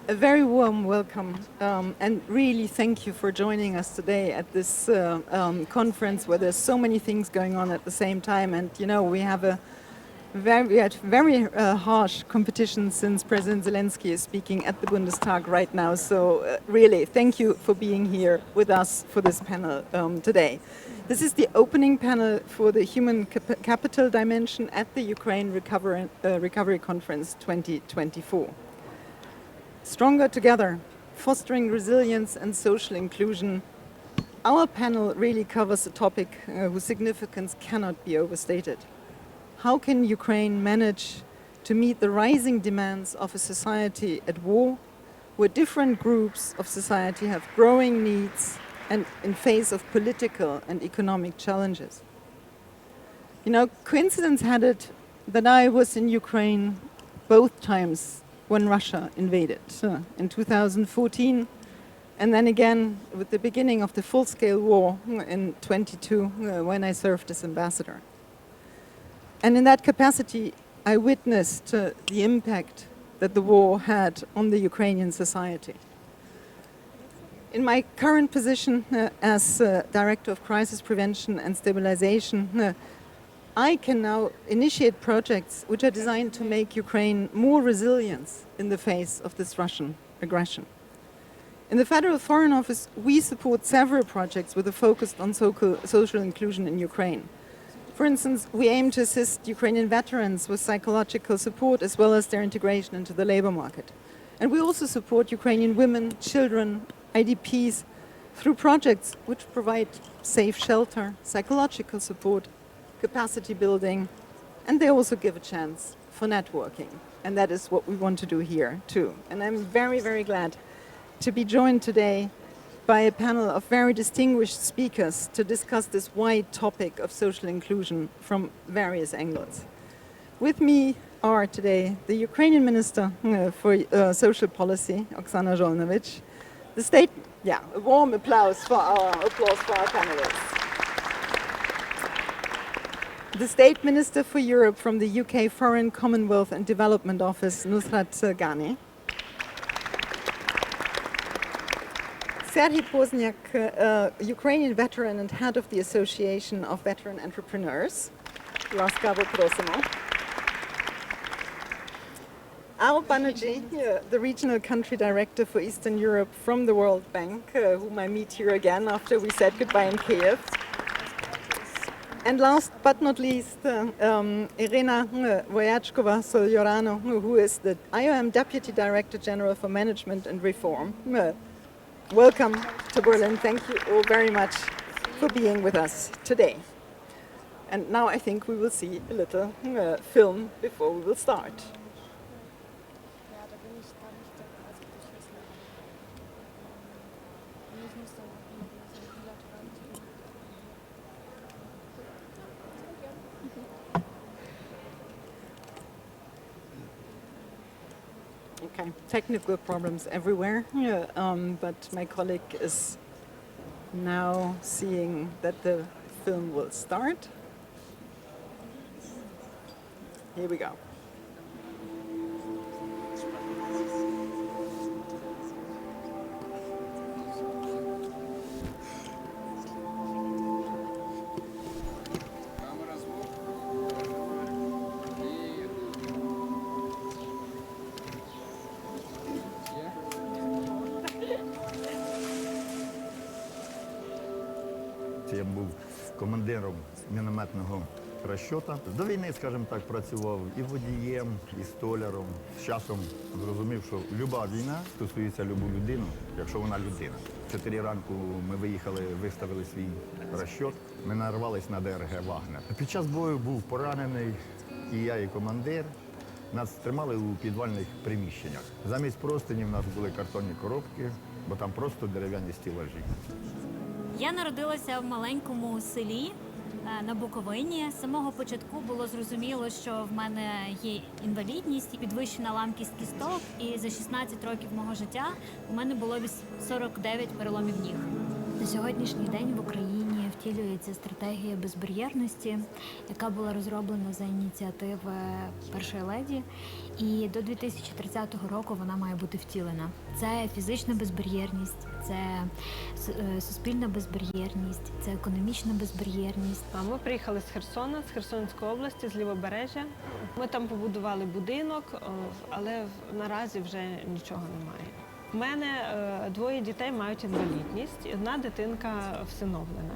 A very warm welcome and really thank you for joining us today at this conference where there's so many things going on at the same time. And you know, we had very harsh competition since President Zelensky is speaking at the Bundestag right now. So really, thank you for being here with us for this panel today. This is the opening panel for the Human Capital Dimension at the Ukraine Recovery Conference 2024. Stronger Together, Fostering Resilience and Social Inclusion. Our panel really covers a topic whose significance cannot be overstated. How can Ukraine manage to meet the rising demands of a society at war, where different groups of society have growing needs and in face of political and economic challenges? You know, coincidence had it that I was in Ukraine both times when Russia invaded in 2014, and then again with the beginning of the full-scale war in 22 when I served as ambassador. And in that capacity, I witnessed the impact that the war had on the Ukrainian society. In my current position as Director of Crisis Prevention and Stabilization, I can now initiate projects which are designed to make Ukraine more resilient in the face of this Russian aggression. In the Federal Foreign Office, we support several projects with a focus on social inclusion in Ukraine. For instance, we aim to assist Ukrainian veterans with psychological support as well as their integration into the labor market. And we also support Ukrainian women, children, IDPs through projects which provide safe shelter, psychological support, capacity building, and they also give a chance for networking. And that is what we want to do here too. And I'm very, very glad to be joined today by a panel of very distinguished speakers to discuss this wide topic of social inclusion from various angles. With me are today the Ukrainian Minister for Social Policy, Oksana Zholnovich, a warm applause for our panelists. The State Minister for Europe from the UK Foreign, Commonwealth and Development Office, Nusrat Ghani. Serhiy Pozniak, Ukrainian veteran and head of the Association of Veteran Entrepreneurs. Laskavo prosimo. Al Banerjee, the Regional Country Director for Eastern Europe from the World Bank, whom I meet here again after we said goodbye in Kiev. And last but not least, Irena Voyachkova-Solyorano, who is the IOM Deputy Director General for Management and Reform. Welcome to Berlin. Thank you all very much for being with us today. And now I think we will see a little film before we will start. Okay, technical problems everywhere, but my colleague is now seeing that the film will start. Here we go. Я був командиром мінометного розчота. До війни, скажімо так, працював і водієм, і столяром. З часом зрозумів, що люба війна стосується любу людину, якщо вона людина. В 4 ранку ми виїхали, виставили свій розчот. Ми нарвались на ДРГ «Вагнер». Під час бою був поранений і я, і командир. Нас тримали у підвальних приміщеннях. Замість простині в нас були картонні коробки, бо там просто дерев'яні стілажі. Я народилася в маленькому селі на Буковині. З самого початку було зрозуміло, що в мене є інвалідність, підвищена ламкість кісток, і за 16 років мого життя у мене було 49 переломів ніг. На сьогоднішній день в Україні втілюється стратегія безбар'єрності, яка була розроблена за ініціативи першої леді, і до 2030 року вона має бути втілена. Це фізична безбар'єрність, це суспільна безбар'єрність, це економічна безбар'єрність. Ми приїхали з Херсона, з Херсонської області, з Лівобережжя. Ми там побудували будинок, але наразі вже нічого немає. У мене 2 дітей мають інвалідність, і 1 дитинка всиновлена.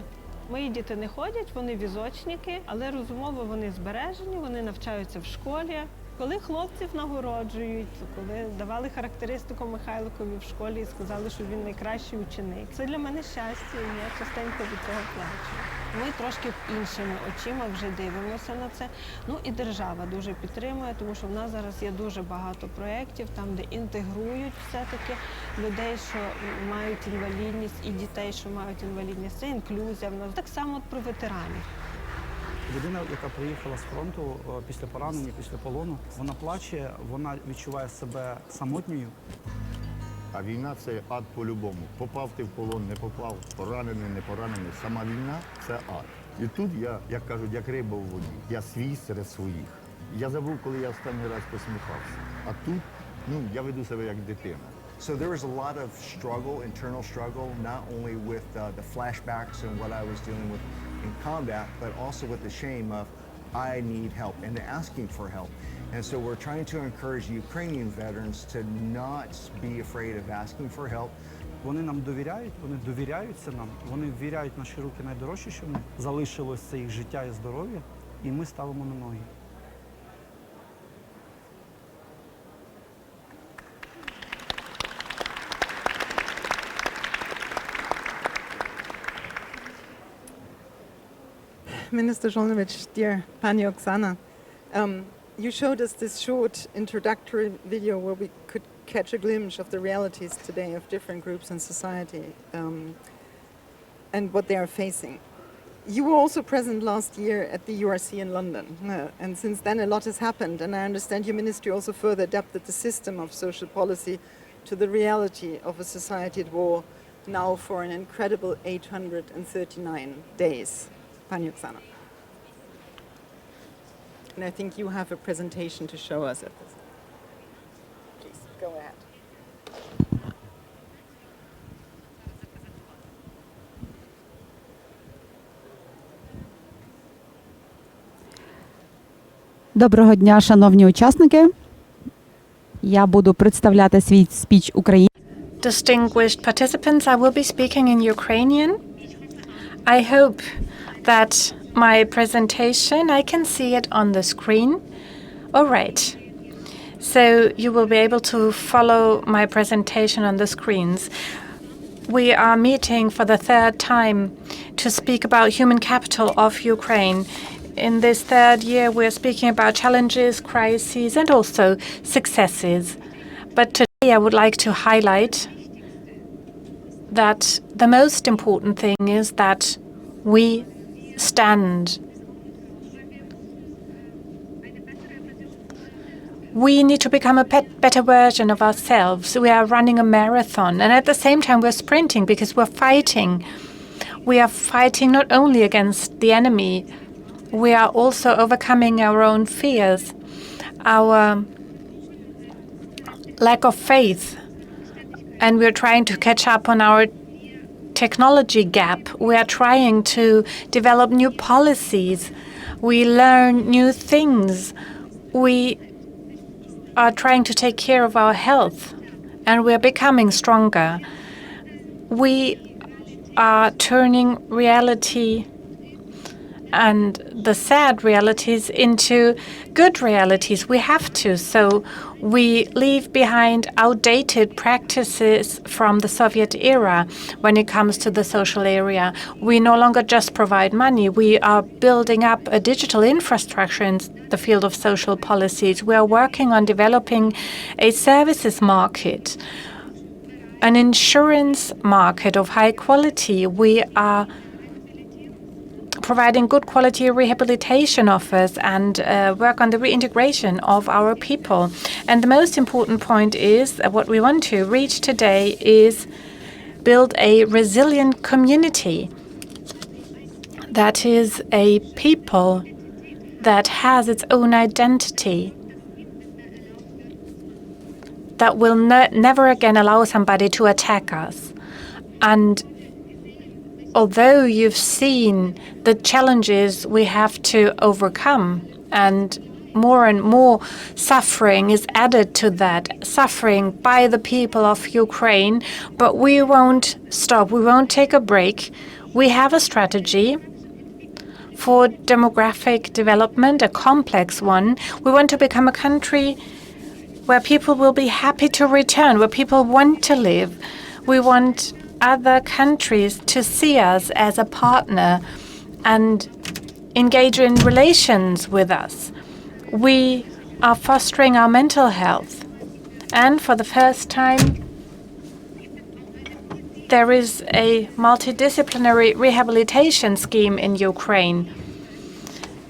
Мої діти не ходять, вони візочники, але розумово вони збережені, вони навчаються в школі. Коли хлопців нагороджують, коли давали характеристику Михайликові в школі і сказали, що він найкращий ученик. Це для мене щастя, і я частенько від цього плачу. Ми трошки іншими очима вже дивимося на це. Ну і держава дуже підтримує, тому що в нас зараз є дуже багато проєктів, там, де інтегрують все-таки людей, що мають інвалідність, і дітей, що мають інвалідність. Це інклюзія в нас. Так само про ветеранів. Людина, яка приїхала з фронту після поранення, після полону, вона плаче, вона відчуває себе самотньою. А війна – це ад по-любому. Попав ти в полон, не попав, поранений, не поранений. Сама війна – це ад. І тут я, як кажуть, як риба в воді. Я свій серед своїх. Я забув, коли я останній раз посміхався. А тут, я веду себе як дитина. So there was a lot of struggle, internal struggle, not only with the flashbacks and what I was dealing with in combat, but also with the shame of I need help and asking for help. And so we're trying to encourage Ukrainian veterans to not be afraid of asking for help. Вони нам довіряють, вони довіряються нам, вони ввіряють в наші руки найдорожче, що в них залишилось, це їх життя і здоров'я, і ми ставимо на ноги. Minister Zsolnowicz, dear Pani Oksana, you showed us this short introductory video where we could catch a glimpse of the realities today of different groups in society and what they are facing. You were also present last year at the URC in London, and since then a lot has happened, and I understand your ministry also further adapted the system of social policy to the reality of a society at war now for an incredible 839 days. Pani Oksana. And I think you have a presentation to show us at this. Please, go ahead. Доброго дня, шановні учасники. Я буду представляти свій спіч українською. Distinguished participants, I will be speaking in Ukrainian. I hope that my presentation, I can see it on the screen. All right. So you will be able to follow my presentation on the screens. We are meeting for the 3rd time to speak about human capital of Ukraine. In this 3rd year, we're speaking about challenges, crises, and also successes. But today I would like to highlight that the most important thing is that we stand. We need to become a better version of ourselves. We are running a marathon, and at the same time we're sprinting because we're fighting. We are fighting not only against the enemy, we are also overcoming our own fears, our lack of faith, and we're trying to catch up on our technology gap. We are trying to develop new policies. We learn new things. We are trying to take care of our health, and we are becoming stronger. We are turning reality and the sad realities into good realities. We have to. So we leave behind outdated practices from the Soviet era when it comes to the social area. We no longer just provide money. We are building up a digital infrastructure in the field of social policies. We are working on developing a services market, an insurance market of high quality. We are providing good quality rehabilitation offers and work on the reintegration of our people. And the most important point is what we want to reach today is build a resilient community that is a people that has its own identity, that will never again allow somebody to attack us. And although you've seen the challenges we have to overcome, and more suffering is added to that, suffering by the people of Ukraine, but we won't stop. We won't take a break. We have a strategy for demographic development, a complex one. We want to become a country where people will be happy to return, where people want to live. We want other countries to see us as a partner and engage in relations with us. We are fostering our mental health. And for the first time, there is a multidisciplinary rehabilitation scheme in Ukraine.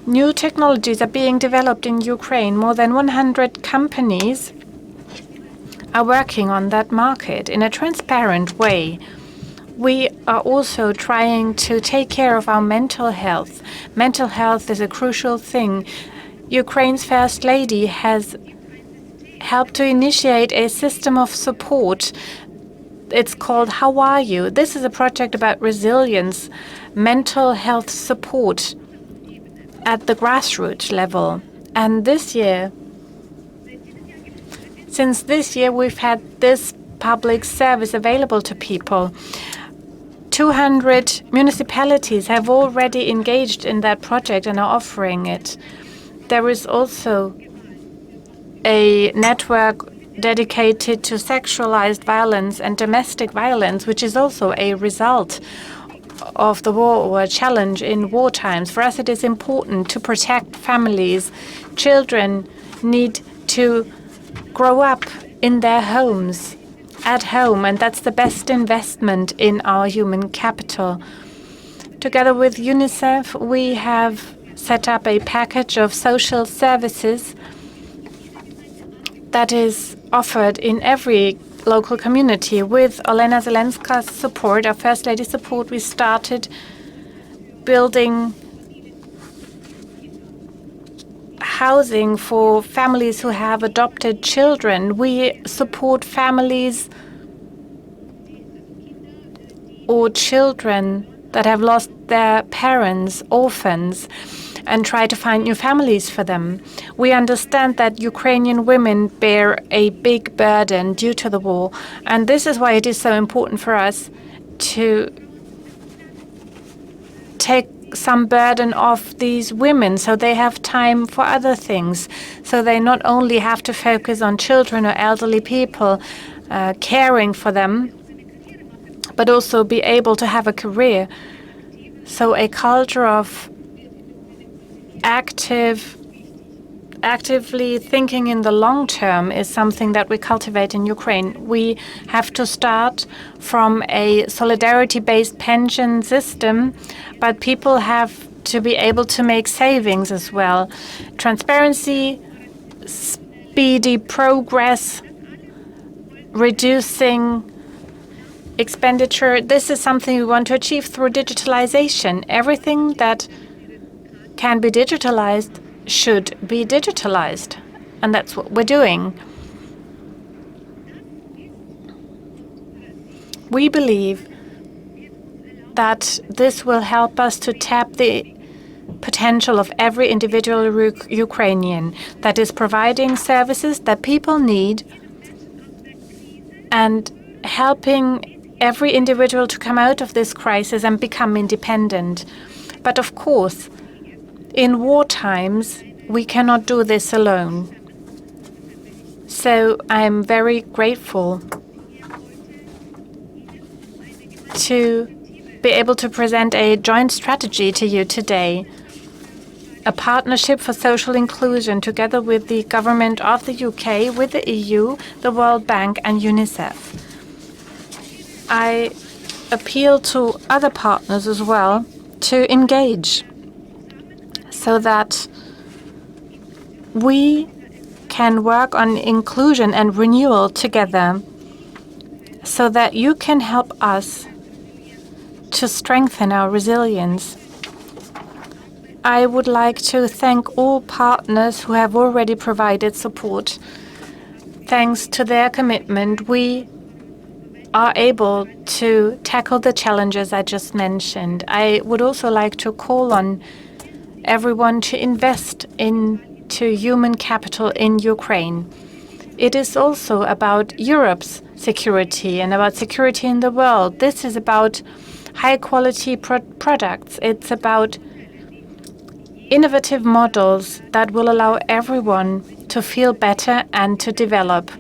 New technologies are being developed in Ukraine. More than 100 companies are working on that market in a transparent way. We are also trying to take care of our mental health. Mental health is a crucial thing. Ukraine's First Lady has helped to initiate a system of support. It's called How Are You? This is a project about resilience, mental health support at the grassroots level. And since this year, we've had this public service available to people. 200 municipalities have already engaged in that project and are offering it. There is also a network dedicated to sexualized violence and domestic violence, which is also a result of the war or a challenge in war times. For us, it is important to protect families. Children need to grow up in their homes, at home, and that's the best investment in our human capital. Together with UNICEF, we have set up a package of social services that is offered in every local community. With Olena Zelenska's support, our First Lady's support, we started building housing for families who have adopted children. We support families or children that have lost their parents, orphans, and try to find new families for them. We understand that Ukrainian women bear a big burden due to the war, and this is why it is so important for us to take some burden off these women so they have time for other things, so they not only have to focus on children or elderly people, caring for them, but also be able to have a career. So a culture of actively thinking in the long term is something that we cultivate in Ukraine. We have to start from a solidarity-based pension system, but people have to be able to make savings as well. Transparency, speedy progress, reducing expenditure. This is something we want to achieve through digitalization. Everything that can be digitalized should be digitalized, and that's what we're doing. We believe that this will help us to tap the potential of every individual Ukrainian that is providing services that people need and helping every individual to come out of this crisis and become independent. But of course, In war times, we cannot do this alone. So I'm very grateful to be able to present a joint strategy to you today, a partnership for social inclusion together with the government of the UK, with the EU, the World Bank and UNICEF. I appeal to other partners as well to engage so that we can work on inclusion and renewal together so that you can help us to strengthen our resilience. I would like to thank all partners who have already provided support. Thanks to their commitment, we are able to tackle the challenges I just mentioned. I would also like to call on everyone to invest into human capital in Ukraine. It is also about Europe's security and about security in the world. This is about high-quality products. It's about innovative models that will allow everyone to feel better and to develop.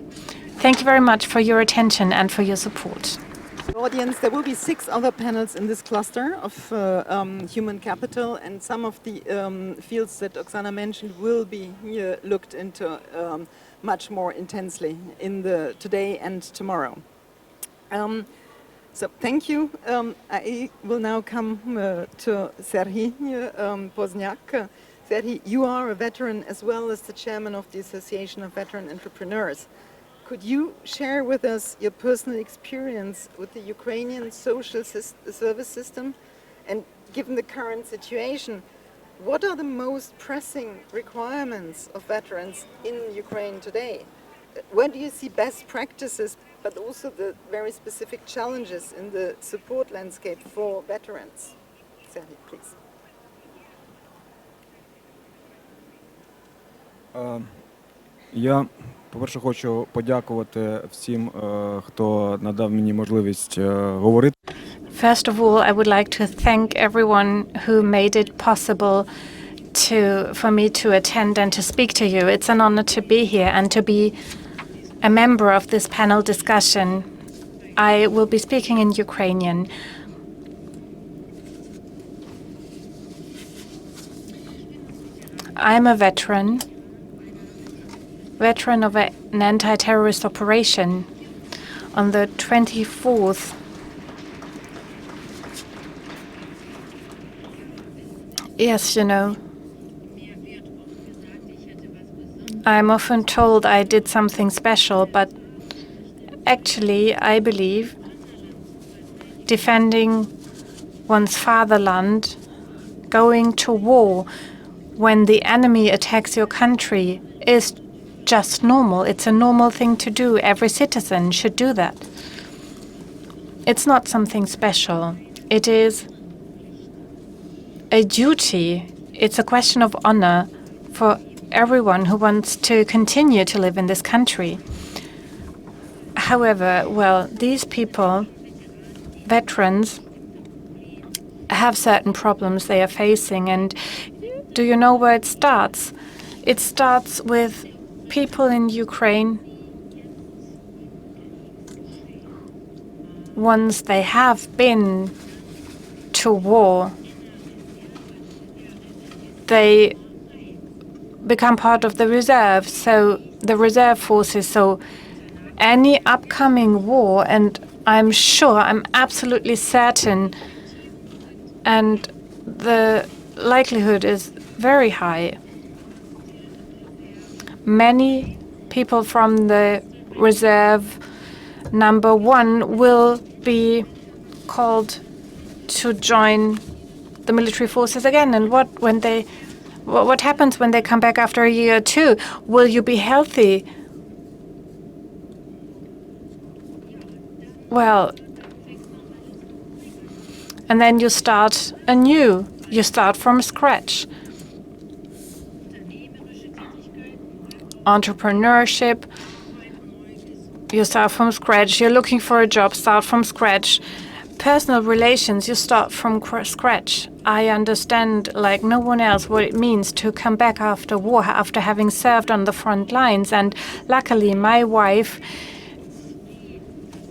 Thank you very much for your attention and for your support. Audience, there will be 6 other panels in this cluster of human capital, and some of the fields that Oksana mentioned will be looked into much more intensely in the today and tomorrow. So thank you. I will now come to Serhii Pozniak. Serhii, you are a veteran as well as the chairman of the Association of Veteran Entrepreneurs. Could you share with us your personal experience with the Ukrainian social service system? And given the current situation, what are the most pressing requirements of veterans in Ukraine today? Where do you see best practices, but also the very specific challenges in the support landscape for veterans? Serhii, please. Я, по-перше, хочу подякувати всім, хто надав мені можливість говорити. First of all, I would like to thank everyone who made it possible for me to attend and to speak to you. It's an honor to be here and to be a member of this panel discussion. I will be speaking in Ukrainian. I'm a veteran of an anti-terrorist operation. On the 24th, yes, you know, I'm often told I did something special, but actually, I believe defending one's fatherland, going to war when the enemy attacks your country is just normal. It's a normal thing to do. Every citizen should do that. It's not something special. It is a duty. It's a question of honor for everyone who wants to continue to live in this country. However, well, these people, veterans, have certain problems they are facing. And do you know where it starts? It starts with people in Ukraine. Once they have been to war, they become part of the reserve, so the reserve forces. So any upcoming war, and I'm sure, I'm absolutely certain, and the likelihood is very high. Many people from the reserve number 1 will be called to join the military forces again. And what happens when they come back after a year or 2? Will you be healthy? Well, and then you start anew. You start from scratch. Entrepreneurship, you start from scratch. You're looking for a job, start from scratch. personal relations, you start from scratch. I understand like no one else what it means to come back after war, after having served on the front lines. And luckily, my wife,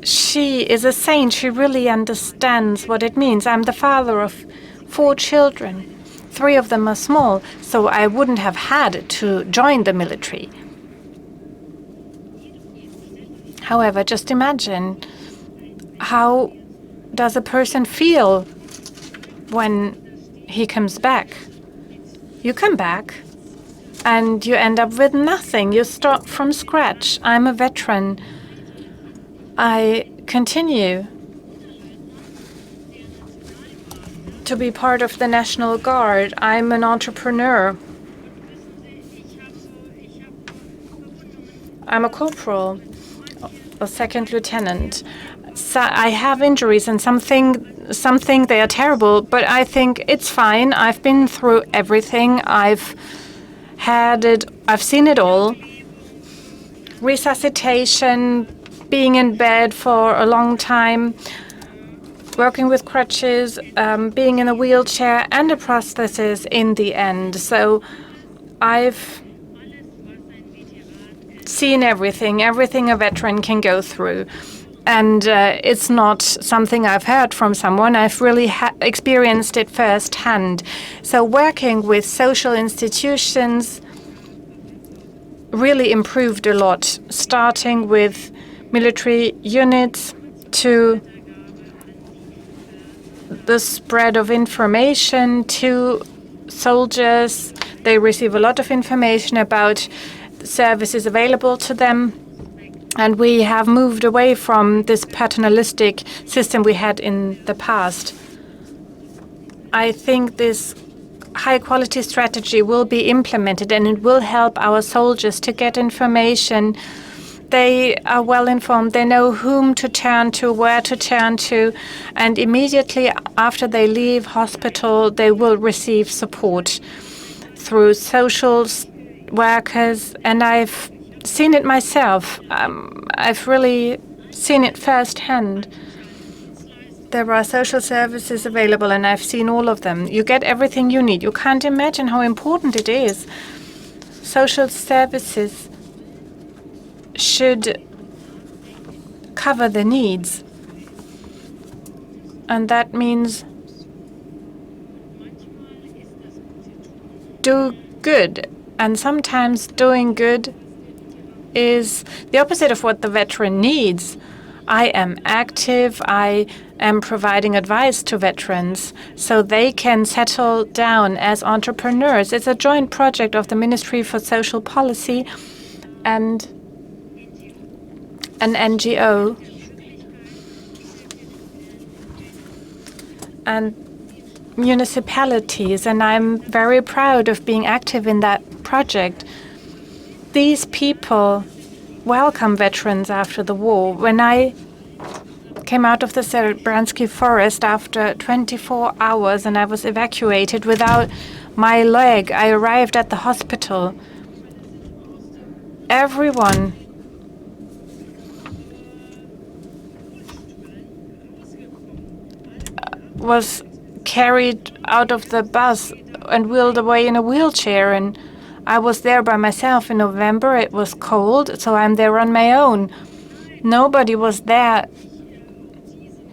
she is a saint. She really understands what it means. I'm the father of 4 children. 3 of them are small, so I wouldn't have had to join the military. However, just imagine, how does a person feel when he comes back? You come back and you end up with nothing. You start from scratch. I'm a veteran. I continue to be part of the National Guard. I'm an entrepreneur. I'm a corporal, a second lieutenant. So I have injuries, and some think they are terrible, but I think it's fine. I've been through everything. I've seen it all. Resuscitation, being in bed for a long time, working with crutches, being in a wheelchair and a prosthesis in the end. So I've seen everything a veteran can go through. And it's not something I've heard from someone. I've really experienced it firsthand. So working with social institutions really improved a lot, starting with military units to the spread of information to soldiers. They receive a lot of information about services available to them. And we have moved away from this paternalistic system we had in the past. I think this high-quality strategy will be implemented, and it will help our soldiers to get information. They are well informed. They know whom to turn to, where to turn to, and immediately after they leave hospital, they will receive support through social workers. And I've seen it myself. I've really seen it firsthand. There are social services available, and I've seen all of them. You get everything you need. You can't imagine how important it is. Social services should cover the needs. And that means do good. And sometimes doing good is the opposite of what the veteran needs. I am active. I am providing advice to veterans so they can settle down as entrepreneurs. It's a joint project of the Ministry for Social Policy and an NGO. And municipalities, and I'm very proud of being active in that project. These people welcome veterans after the war. When I came out of the Serebransky forest after 24 hours and I was evacuated without my leg, I arrived at the hospital. Everyone was carried out of the bus and wheeled away in a wheelchair, and I was there by myself in November. It was cold, so I'm there on my own. Nobody was there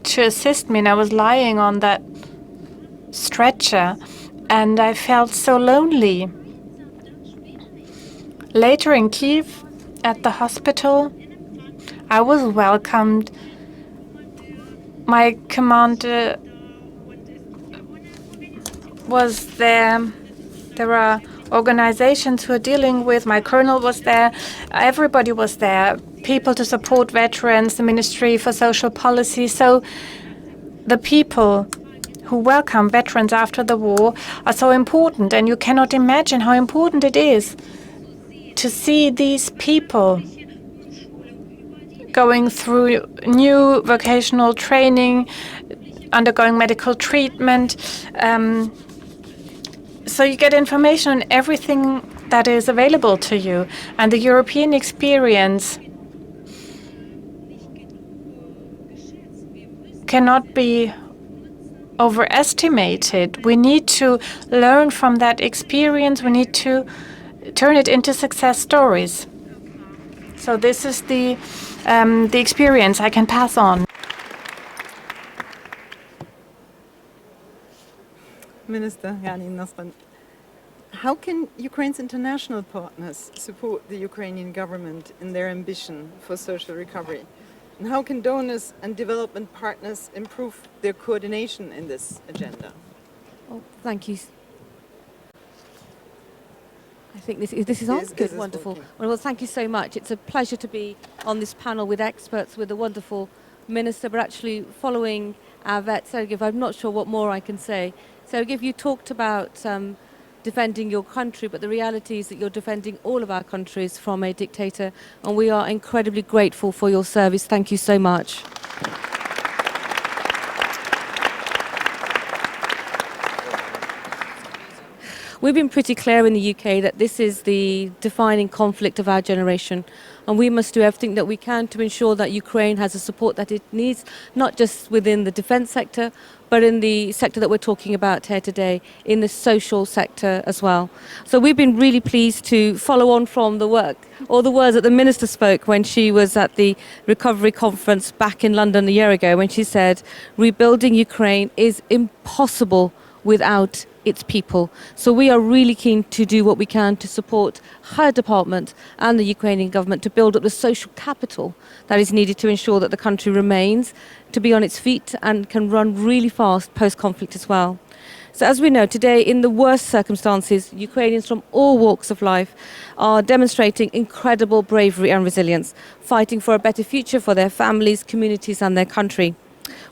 to assist me, and I was lying on that stretcher, and I felt so lonely. Later in Kiev, at the hospital, I was welcomed. My commander was there. There are organizations who are dealing with. My colonel was there. Everybody was there. People to support veterans, the Ministry for Social Policy. So the people who welcome veterans after the war are so important. And you cannot imagine how important it is to see these people going through new vocational training, undergoing medical treatment. So you get information on everything that is available to you. And the European experience cannot be overestimated. We need to learn from that experience. We need to turn it into success stories. So this is the experience I can pass on. Minister Yanin Nostan, how can Ukraine's international partners support the Ukrainian government in their ambition for social recovery? And how can donors and development partners improve their coordination in this agenda? Oh, thank you. I think this is on. Good, wonderful. Well, thank you so much. It's a pleasure to be on this panel with experts, with a wonderful minister, but actually following our vet, Sergey, I'm not sure what more I can say. Sergey, you talked about defending your country, but the reality is that you're defending all of our countries from a dictator, and we are incredibly grateful for your service. Thank you so much. We've been pretty clear in the UK that this is the defining conflict of our generation, and we must do everything that we can to ensure that Ukraine has the support that it needs, not just within the defence sector, but in the sector that we're talking about here today, in the social sector as well. So we've been really pleased to follow on from the work, or the words that the Minister spoke when she was at the recovery conference back in London a year ago, when she said, rebuilding Ukraine is impossible without its people. So we are really keen to do what we can to support her department and the Ukrainian government to build up the social capital that is needed to ensure that the country remains to be on its feet and can run really fast post-conflict as well. So as we know, today in the worst circumstances, Ukrainians from all walks of life are demonstrating incredible bravery and resilience, fighting for a better future for their families, communities and their country.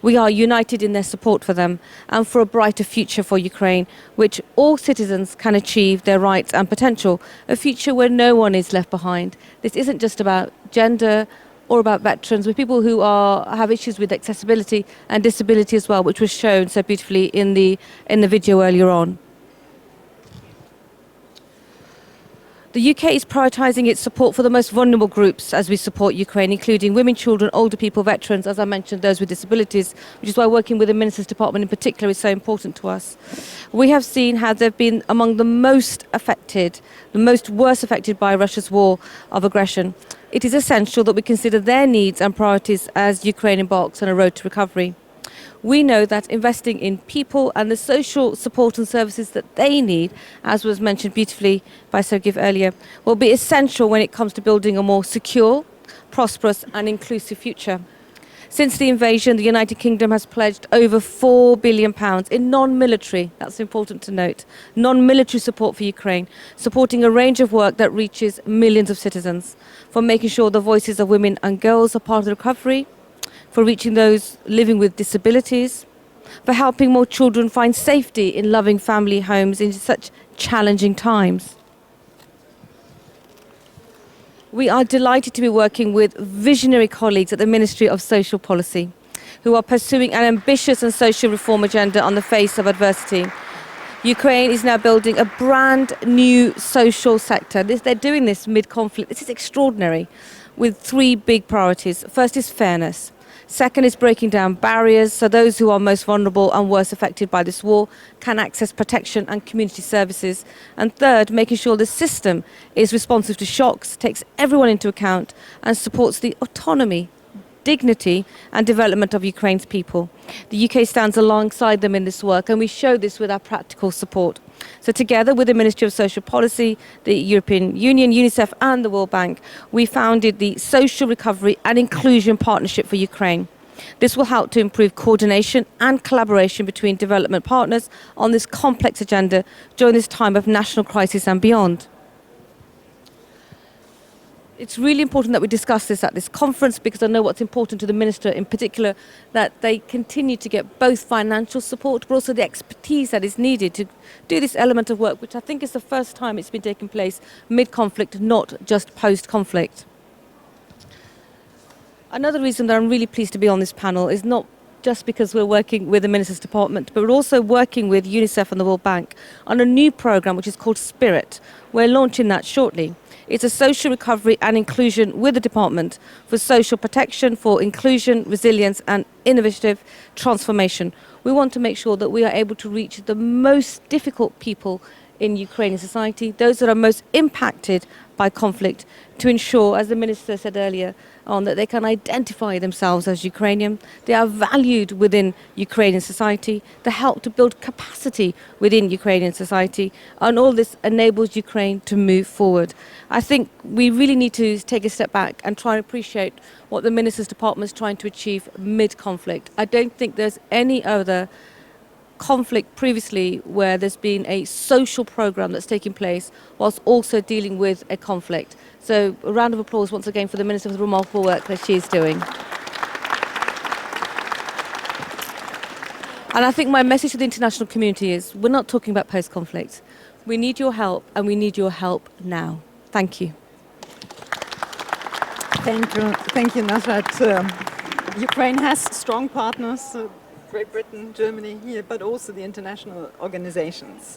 We are united in their support for them and for a brighter future for Ukraine, which all citizens can achieve their rights and potential, a future where no one is left behind. This isn't just about gender or about veterans, with people who have issues with accessibility and disability as well, which was shown so beautifully in the video earlier on. The UK is prioritising its support for the most vulnerable groups as we support Ukraine, including women, children, older people, veterans, as I mentioned, those with disabilities, which is why working with the Minister's Department in particular is so important to us. We have seen how they've been among the most affected, the most worst affected by Russia's war of aggression. It is essential that we consider their needs and priorities as Ukraine embarks on a road to recovery. We know that investing in people and the social support and services that they need, as was mentioned beautifully by Sergey earlier, will be essential when it comes to building a more secure, prosperous and inclusive future. Since the invasion, the United Kingdom has pledged over £4 billion in non-military, that's important to note, non-military support for Ukraine, supporting a range of work that reaches millions of citizens, from making sure the voices of women and girls are part of the recovery, for reaching those living with disabilities, for helping more children find safety in loving family homes in such challenging times. We are delighted to be working with visionary colleagues at the Ministry of Social Policy, who are pursuing an ambitious and social reform agenda on the face of adversity. Ukraine is now building a brand new social sector. They're doing this mid-conflict. This is extraordinary, with three big priorities. First is fairness. Second is breaking down barriers so those who are most vulnerable and worst affected by this war can access protection and community services. And third, making sure the system is responsive to shocks, takes everyone into account and supports the autonomy, dignity and development of Ukraine's people. The UK stands alongside them in this work, and we show this with our practical support. So together with the Ministry of Social Policy, the European Union, UNICEF and the World Bank, we founded the Social Recovery and Inclusion Partnership for Ukraine. This will help to improve coordination and collaboration between development partners on this complex agenda during this time of national crisis and beyond. It's really important that we discuss this at this conference, because I know what's important to the Minister in particular, that they continue to get both financial support but also the expertise that is needed to do this element of work, which I think is the first time it's been taking place mid-conflict, not just post-conflict. Another reason that I'm really pleased to be on this panel is not just because we're working with the Minister's Department, but we're also working with UNICEF and the World Bank on a new programme which is called Spirit. We're launching that shortly. It's a social recovery and inclusion with the Department for Social Protection, for inclusion, resilience and innovative transformation. We want to make sure that we are able to reach the most difficult people in Ukrainian society, those that are most impacted by conflict, to ensure, as the Minister said earlier on, that they can identify themselves as Ukrainian, they are valued within Ukrainian society, they help to build capacity within Ukrainian society, and all this enables Ukraine to move forward. I think we really need to take a step back and try and appreciate what the Minister's Department is trying to achieve mid-conflict. I don't think there's any other conflict previously where there's been a social program that's taking place whilst also dealing with a conflict. So a round of applause once again for the Minister for the remarkable work that she's doing. And I think my message to the international community is we're not talking about post-conflict. We need your help, and we need your help now. Thank you. Thank you, Nasrat. Ukraine has strong partners, Great Britain, Germany here, but also the international organizations.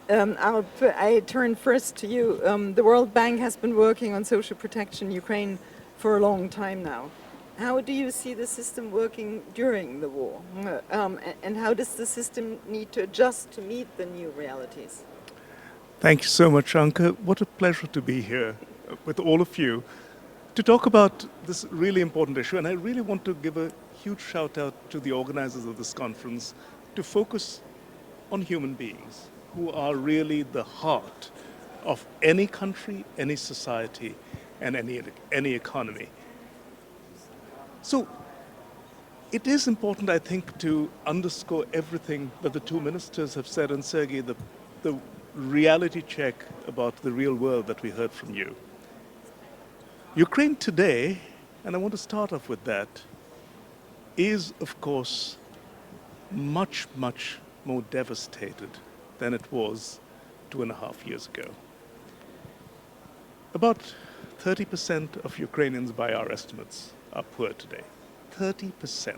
I turn first to you. The World Bank has been working on social protection in Ukraine for a long time now. How do you see the system working during the war? And how does the system need to adjust to meet the new realities? Thank you so much, Anka. What a pleasure to be here with all of you to talk about this really important issue. And I really want to give a huge shout out to the organizers of this conference to focus on human beings who are really the heart of any country, any society, and any economy. So it is important, I think, to underscore everything that the two ministers have said, and Sergei, the reality check about the real world that we heard from you. Ukraine today, and I want to start off with that, is, of course, much, much more devastated than it was 2.5 years ago. About 30% of Ukrainians, by our estimates, are poor today. 30%.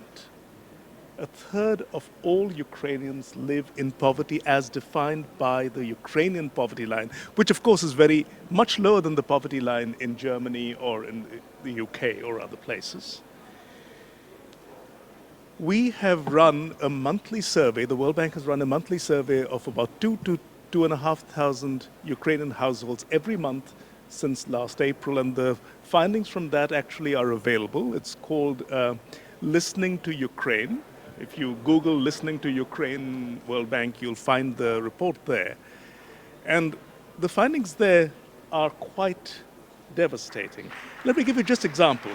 A third of all Ukrainians live in poverty as defined by the Ukrainian poverty line, which of course is very much lower than the poverty line in Germany or in the UK or other places. We have run a monthly survey, the World Bank has run a monthly survey of about 2,000 to 2,500 Ukrainian households every month since last April, and the findings from that actually are available. It's called Listening to Ukraine. If you Google Listening to Ukraine World Bank, you'll find the report there. And the findings there are quite devastating. Let me give you just an example.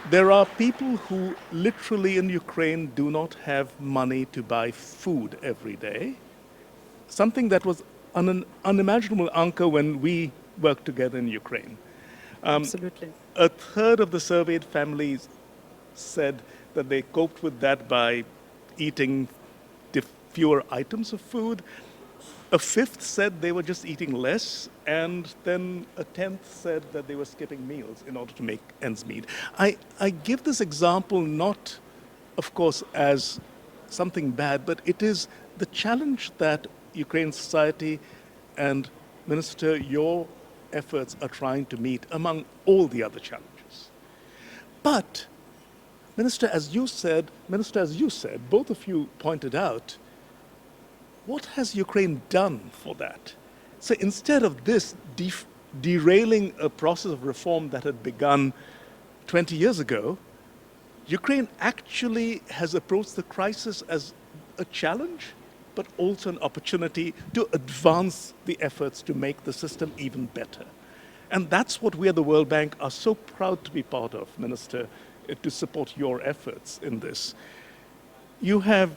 There are people who literally in Ukraine do not have money to buy food every day. Something that was unimaginable, Anka, when we worked together in Ukraine. Absolutely. A third of the surveyed families said that they coped with that by eating fewer items of food. A fifth said they were just eating less, and then a tenth said that they were skipping meals in order to make ends meet. I give this example not, of course, as something bad, but it is the challenge that Ukraine society and, Minister, your efforts are trying to meet among all the other challenges. But, Minister, as you said, both of you pointed out, what has Ukraine done for that? So instead of this derailing a process of reform that had begun 20 years ago, Ukraine actually has approached the crisis as a challenge, but also an opportunity to advance the efforts to make the system even better. And that's what we at the World Bank are so proud to be part of, Minister, to support your efforts in this. You have,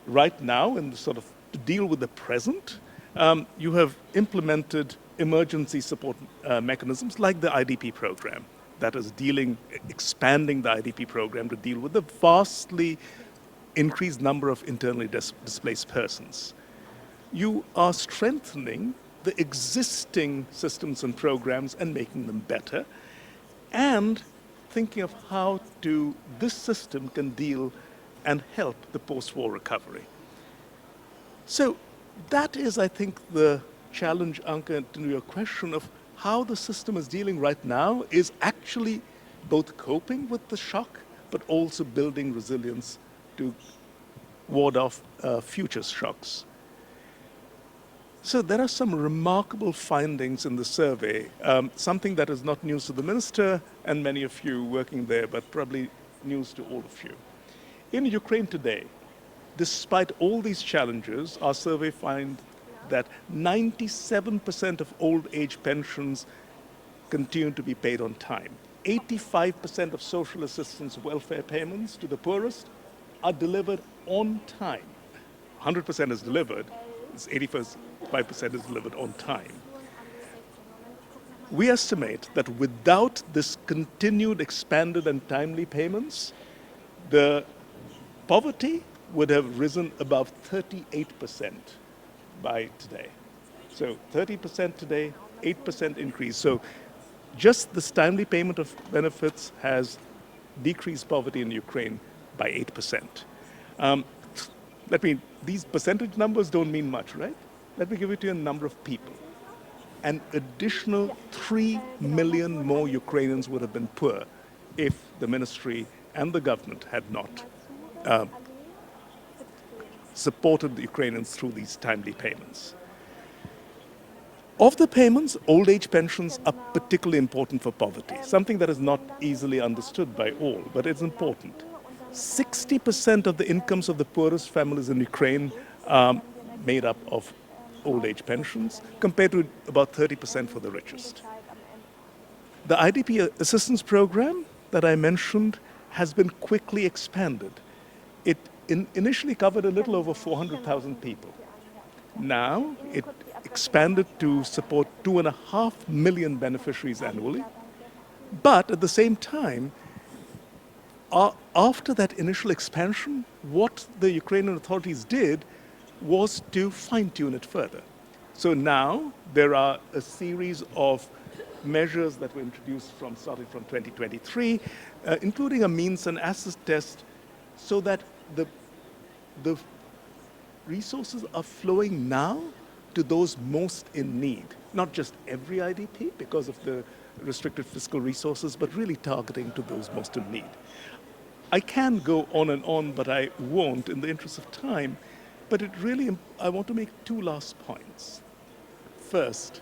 right now, in the sort of to deal with the present, you have implemented emergency support mechanisms like the IDP program that is expanding the IDP program to deal with the vastly increased number of internally displaced persons. You are strengthening the existing systems and programs and making them better, and thinking of how this system can deal and help the post-war recovery. So that is, I think, the challenge, Anka, to your question of how the system is dealing right now is actually both coping with the shock, but also building resilience to ward off future shocks. So there are some remarkable findings in the survey, something that is not news to the minister and many of you working there, but probably news to all of you. In Ukraine today, despite all these challenges, our survey finds that 97% of old age pensions continue to be paid on time. 85% of social assistance welfare payments to the poorest are delivered on time. 100% is delivered, 85% is delivered on time. We estimate that without this continued expanded and timely payments, the poverty would have risen above 38% by today. So 30% today, 8% increase. So just this timely payment of benefits has decreased poverty in Ukraine by 8%. These percentage numbers don't mean much, right? Let me give it to you a number of people. An additional 3 million more Ukrainians would have been poor if the ministry and the government had not supported the Ukrainians through these timely payments. Of the payments, old age pensions are particularly important for poverty, something that is not easily understood by all, but it's important. 60% of the incomes of the poorest families in Ukraine are made up of old age pensions, compared to about 30% for the richest. The IDP assistance program that I mentioned has been quickly expanded. It initially covered a little over 400,000 people. Now it expanded to support 2.5 million beneficiaries annually. But at the same time, after that initial expansion, what the Ukrainian authorities did was to fine-tune it further. So now there are a series of measures that were introduced starting from 2023, including a means and assets test, so that the resources are flowing now to those most in need. Not just every IDP because of the restricted fiscal resources, but really targeting to those most in need. I can go on and on, but I won't in the interest of time. But I want to make two last points. First,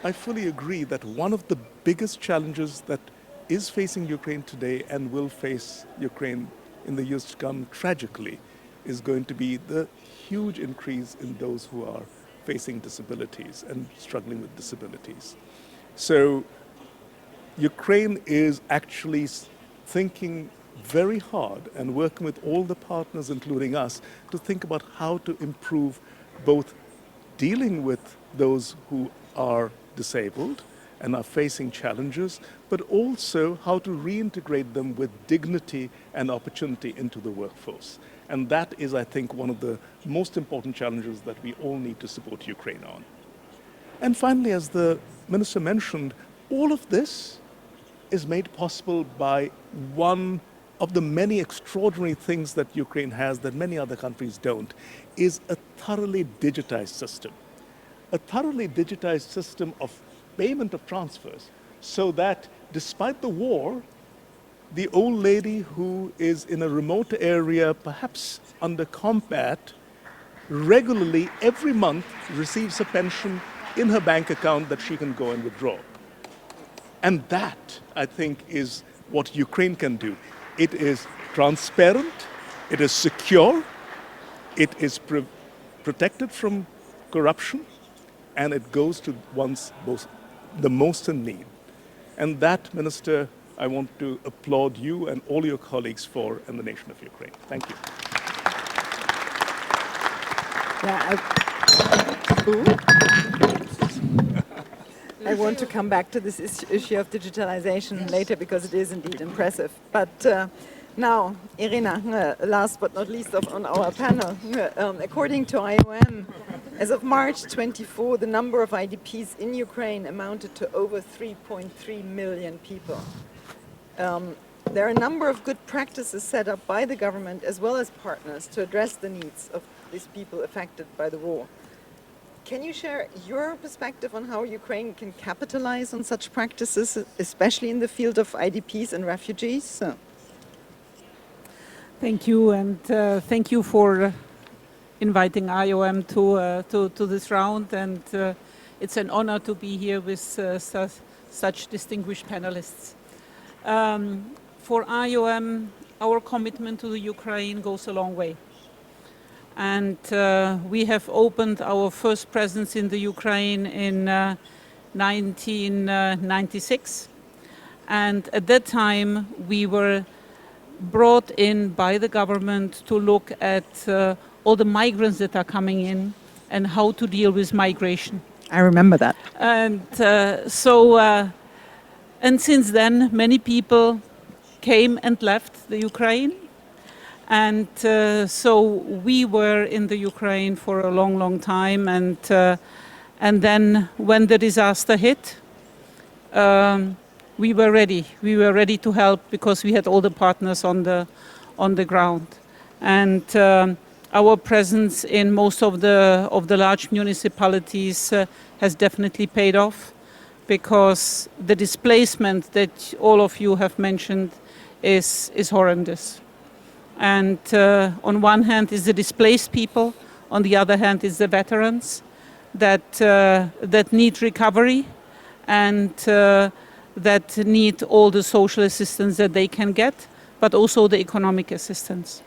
I fully agree that one of the biggest challenges that is facing Ukraine today and will face Ukraine in the years to come, tragically, is going to be the huge increase in those who are facing disabilities and struggling with disabilities. So Ukraine is actually thinking very hard and working with all the partners, including us, to think about how to improve both dealing with those who are disabled and are facing challenges, but also how to reintegrate them with dignity and opportunity into the workforce. And that is, I think, one of the most important challenges that we all need to support Ukraine on. And finally, as the minister mentioned, all of this is made possible by one of the many extraordinary things that Ukraine has that many other countries don't, is a thoroughly digitized system. A thoroughly digitized system of payment of transfers, so that despite the war, the old lady who is in a remote area, perhaps under combat, regularly every month receives a pension in her bank account that she can go and withdraw. And that, I think, is what Ukraine can do. It is transparent, it is secure, it is protected from corruption, and it goes to the most in need. And that, Minister, I want to applaud you and all your colleagues for, and the nation of Ukraine. Thank you. I want to come back to this issue of digitalization later, because it is indeed impressive. But now, Irina, last but not least on our panel, according to IOM, as of March 24, the number of IDPs in Ukraine amounted to over 3.3 million people. There are a number of good practices set up by the government as well as partners to address the needs of these people affected by the war. Can you share your perspective on how Ukraine can capitalize on such practices, especially in the field of IDPs and refugees? Thank you, and thank you for inviting IOM to this round. And it's an honor to be here with such distinguished panelists. For IOM, our commitment to the Ukraine goes a long way. And we have opened our first presence in the Ukraine in 1996. And at that time, we were brought in by the government to look at all the migrants that are coming in and how to deal with migration. I remember that. And and since then, many people came and left the Ukraine. And so we were in the Ukraine for a long, long time. And then when the disaster hit, we were ready. We were ready to help because we had all the partners on the ground. And our presence in most of the large municipalities has definitely paid off, because the displacement that all of you have mentioned is horrendous. And on one hand is the displaced people, on the other hand is the veterans that need recovery and that need all the social assistance that they can get, but also the economic assistance.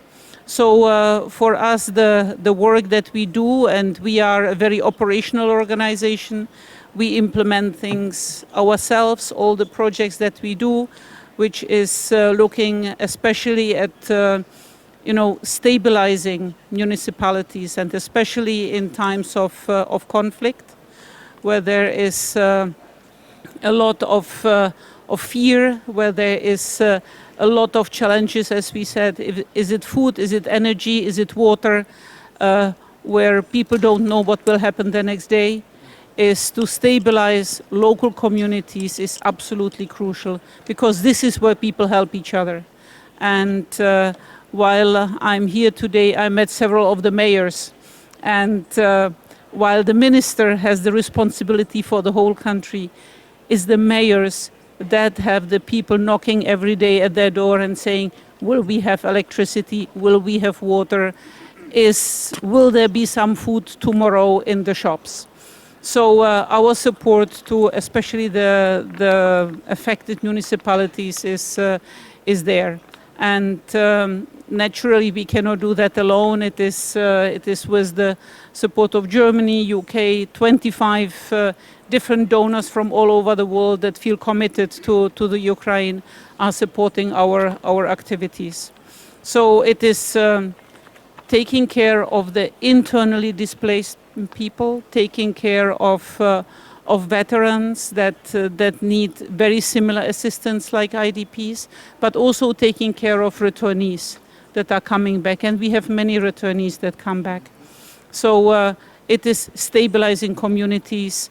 So for us, the work that we do, and we are a very operational organization, we implement things ourselves, all the projects that we do, which is looking especially at stabilizing municipalities, and especially in times of conflict, where there is a lot of fear, where there is a lot of challenges, as we said. Is it food? Is it energy? Is it water? Where people don't know what will happen the next day. Is to stabilize local communities is absolutely crucial, because this is where people help each other. And while I'm here today, I met several of the mayors. And while the minister has the responsibility for the whole country, is the mayors that have the people knocking every day at their door and saying, will we have electricity? Will we have water? Will there be some food tomorrow in the shops? So our support to especially the affected municipalities is there. And naturally we cannot do that alone. It is with the support of Germany, UK, 25 different donors from all over the world that feel committed to the Ukraine are supporting our activities. So it is taking care of the internally displaced people, taking care of veterans that need very similar assistance like IDPs, but also taking care of returnees that are coming back. And we have many returnees that come back. So it is stabilizing communities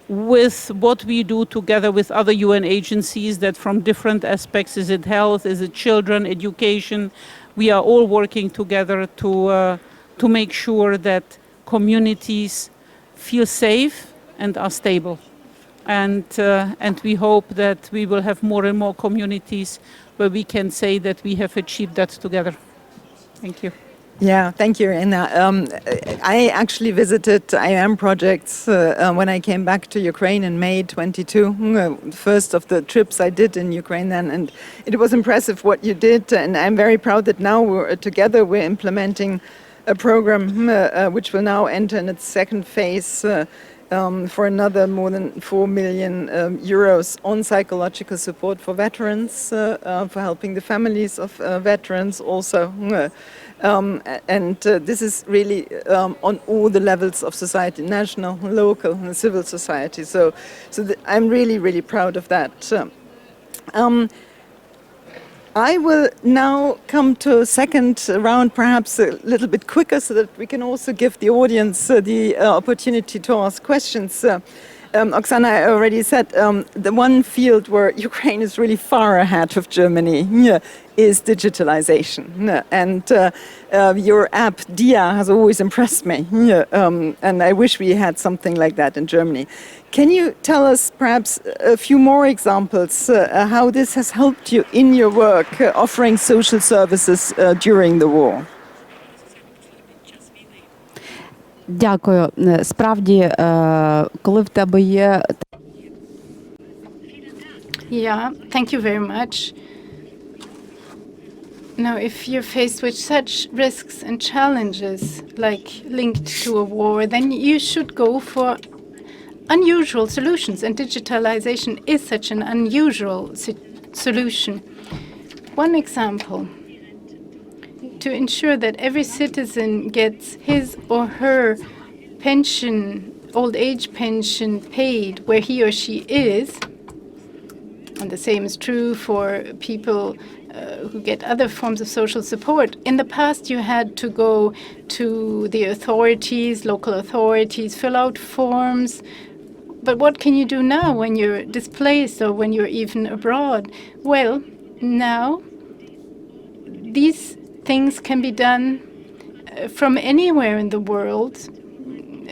with what we do together with other UN agencies that from different aspects, is it health, is it children, education, we are all working together to make sure that communities feel safe and are stable. And we hope that we will have more and more communities where we can say that we have achieved that together. Thank you. Yeah, thank you, Irina. I actually visited IOM projects when I came back to Ukraine in May 22, first of the trips I did in Ukraine then, and it was impressive what you did, and I'm very proud that now we're implementing a program which will now enter in its second phase for another more than 4 million euros on psychological support for veterans, for helping the families of veterans also. This is really on all the levels of society, national, local, and civil society. So I'm really, really proud of that. I will now come to a second round, perhaps a little bit quicker, so that we can also give the audience the opportunity to ask questions. Oksana, I already said the one field where Ukraine is really far ahead of Germany is digitalization. And your app, DIA, has always impressed me. And I wish we had something like that in Germany. Can you tell us perhaps a few more examples how this has helped you in your work offering social services during the war? Дякую. Справді, коли в тебе є Yeah, thank you very much. Now, if you're faced with such risks and challenges, like linked to a war, then you should go for unusual solutions, and digitalization is such an unusual solution. One example, to ensure that every citizen gets his or her pension, old age pension paid where he or she is, and the same is true for people who get other forms of social support. In the past, you had to go to the authorities, local authorities, fill out forms. But what can you do now when you're displaced or when you're even abroad? Well, now these things can be done from anywhere in the world.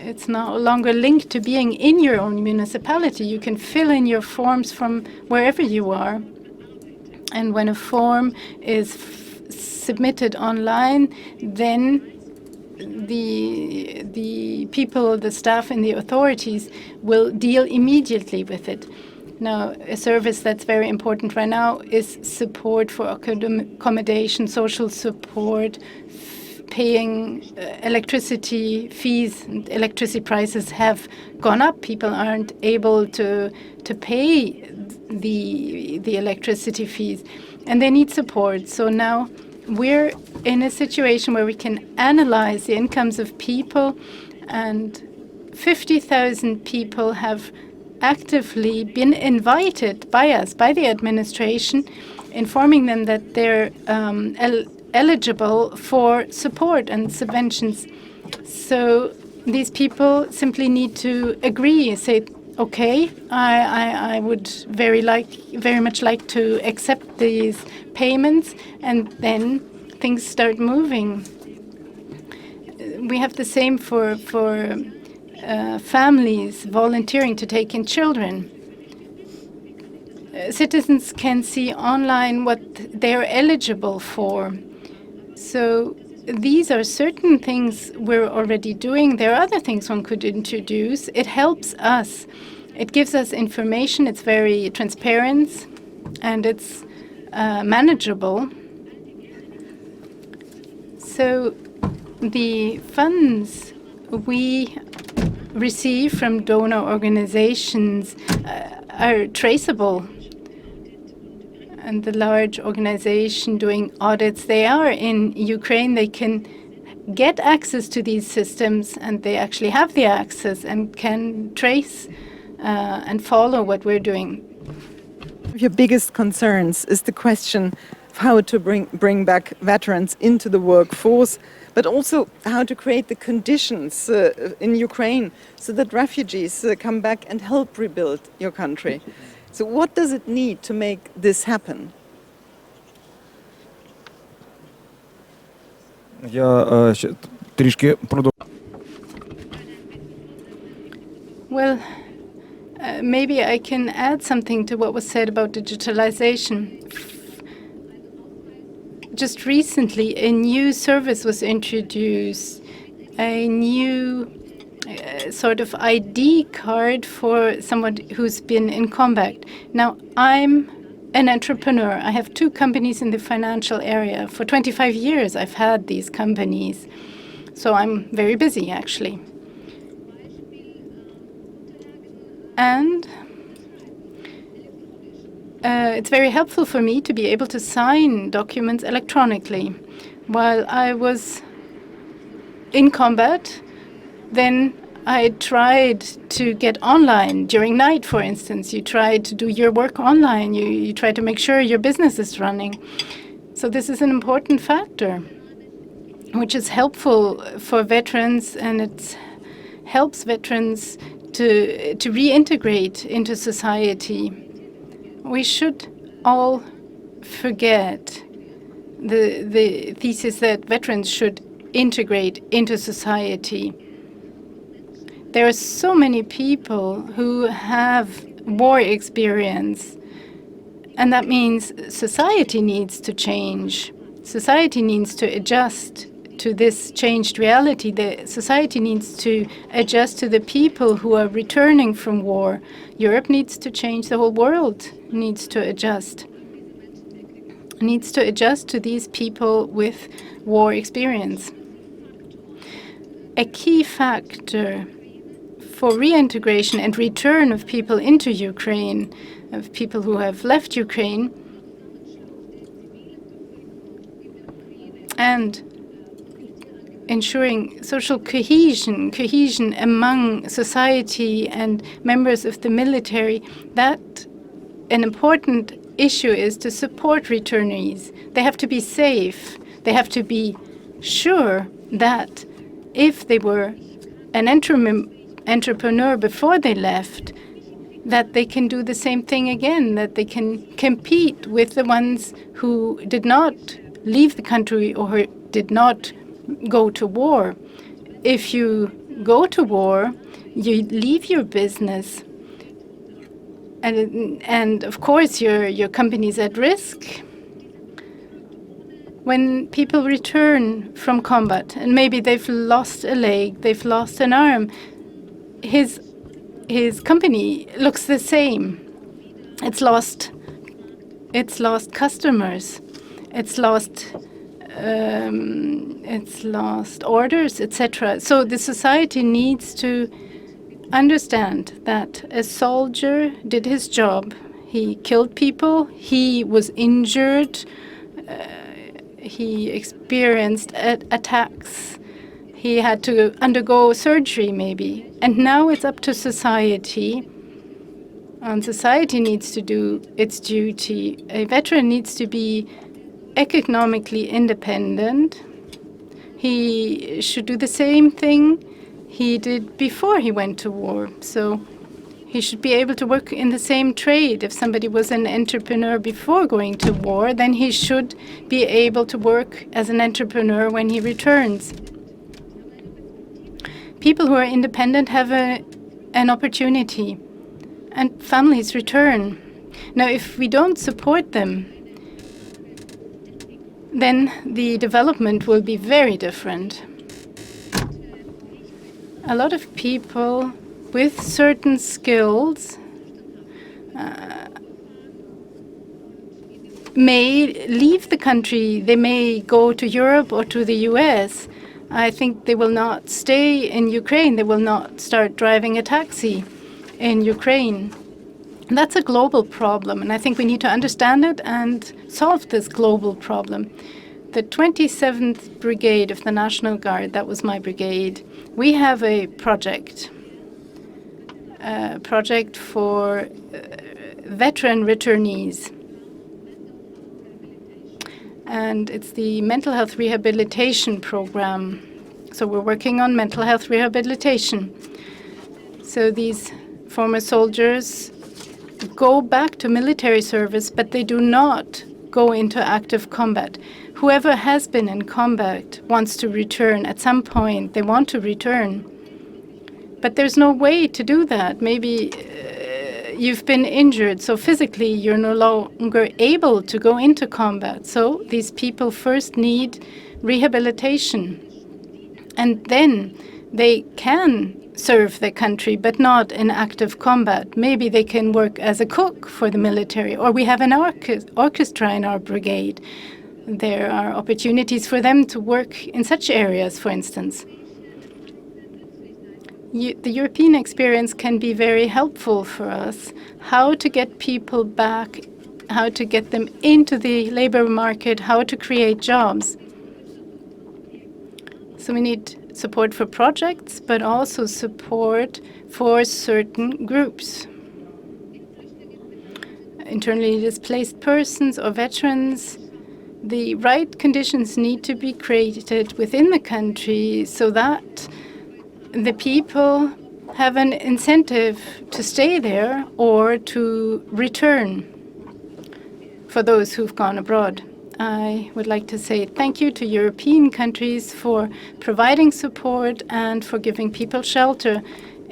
It's no longer linked to being in your own municipality. You can fill in your forms from wherever you are. And when a form is submitted online, then the people, the staff and the authorities will deal immediately with it. Now, a service that's very important right now is support for accommodation, social support, paying electricity fees. Electricity prices have gone up. People aren't able to pay the electricity fees, and they need support. So now we're in a situation where we can analyze the incomes of people, and 50,000 people have actively been invited by us, by the administration, informing them that they're eligible for support and subventions. So these people simply need to agree, say, okay, I would very much like to accept these payments, and then things start moving. We have the same for families volunteering to take in children. Citizens can see online what they're eligible for. So these are certain things we're already doing. There are other things one could introduce. It helps us. It gives us information. It's very transparent, and it's manageable. So the funds we receive from donor organizations are traceable. And the large organization doing audits, they are in Ukraine. They can get access to these systems, and they actually have the access and can trace and follow what we're doing. Your biggest concerns is the question of how to bring back veterans into the workforce, but also how to create the conditions in Ukraine so that refugees come back and help rebuild your country. So what does it need to make this happen? Я ще трішки продовжу. Well, maybe I can add something to what was said about digitalization. Just recently, a new service was introduced, a new sort of ID card for someone who's been in combat. Now, I'm an entrepreneur. I have 2 companies in the financial area. For 25 years, I've had these companies. So I'm very busy, actually. And it's very helpful for me to be able to sign documents electronically. While I was in combat, then I tried to get online during night, for instance. You try to do your work online. You try to make sure your business is running. So this is an important factor, which is helpful for veterans, and it helps veterans to reintegrate into society. We should all forget the thesis that veterans should integrate into society. There are so many people who have war experience, and that means society needs to change. Society needs to adjust to this changed reality. The society needs to adjust to the people who are returning from war. Europe needs to change. The whole world needs to adjust. Needs to adjust to these people with war experience. A key factor for reintegration and return of people into Ukraine, of people who have left Ukraine, and ensuring social cohesion among society and members of the military, that an important issue is to support returnees. They have to be safe. They have to be sure that if they were an entrepreneur before they left, that they can do the same thing again, that they can compete with the ones who did not leave the country or who did not go to war. If you go to war, you leave your business, and of course your company's at risk. When people return from combat and maybe they've lost a leg, they've lost an arm, his company looks the same. It's lost customers, it's lost orders, etc. So the society needs to understand that a soldier did his job. He killed people, he was injured, he experienced attacks, he had to undergo surgery maybe. And now it's up to society, and society needs to do its duty. A veteran needs to be economically independent. He should do the same thing he did before he went to war. So he should be able to work in the same trade. If somebody was an entrepreneur before going to war, then he should be able to work as an entrepreneur when he returns. People who are independent have an opportunity, and families return. Now, if we don't support them, then the development will be very different. A lot of people with certain skills may leave the country. They may go to Europe or to the US. I think they will not stay in Ukraine. They will not start driving a taxi in Ukraine. And that's a global problem, and I think we need to understand it and solve this global problem. The 27th Brigade of the National Guard, that was my brigade, we have a project for veteran returnees. And it's the mental health rehabilitation program. So we're working on mental health rehabilitation. So these former soldiers go back to military service, but they do not go into active combat. Whoever has been in combat wants to return. At some point, they want to return. But there's no way to do that. Maybe you've been injured, so physically you're no longer able to go into combat. So these people first need rehabilitation. And then they can serve their country, but not in active combat. Maybe they can work as a cook for the military, or we have an orchestra in our brigade. There are opportunities for them to work in such areas, for instance. The European experience can be very helpful for us. How to get people back, how to get them into the labor market, how to create jobs. So we need support for projects, but also support for certain groups. Internally displaced persons or veterans. The right conditions need to be created within the country so that the people have an incentive to stay there or to return for those who've gone abroad. I would like to say thank you to European countries for providing support and for giving people shelter.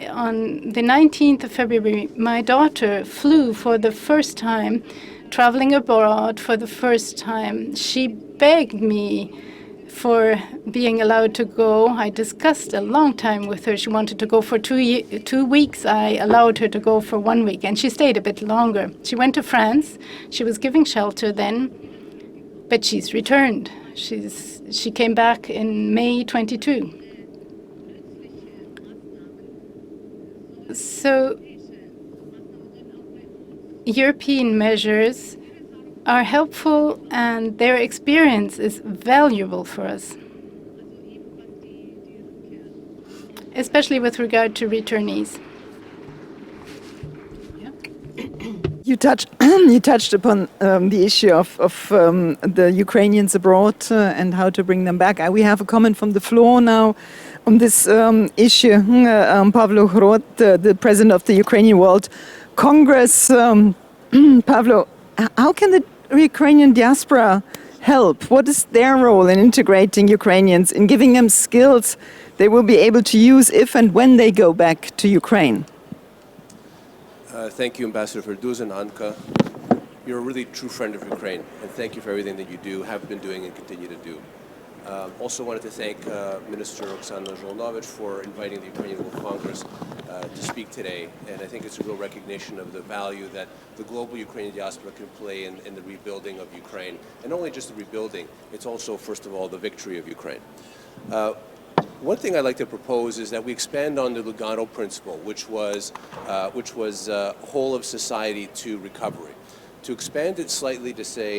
On the 19th of February, my daughter flew for the first time, traveling abroad for the first time. She begged me for being allowed to go. I discussed a long time with her. She wanted to go for 2 weeks. I allowed her to go for 1 week, and she stayed a bit longer. She went to France. She was giving shelter then, but she's returned. She came back in May 22. So European measures are helpful, and their experience is valuable for us, especially with regard to returnees. You touched upon the issue of the Ukrainians abroad and how to bring them back. We have a comment from the floor now on this issue. Pavlo Hrot, the president of the Ukrainian World Congress. Pavlo, how can the Ukrainian diaspora help? What is their role in integrating Ukrainians, in giving them skills they will be able to use if and when they go back to Ukraine? Thank you, Ambassador Ferduz and Anka. You're a really true friend of Ukraine, and thank you for everything that you do, have been doing, and continue to do. Also wanted to thank Minister Oksana Zholonovich for inviting the Ukrainian World Congress to speak today, and I think it's a real recognition of the value that the global Ukrainian diaspora can play in the rebuilding of Ukraine. And not only just the rebuilding, it's also, first of all, the victory of Ukraine. One thing I'd like to propose is that we expand on the Lugano principle, which was whole of society to recovery. To expand it slightly to say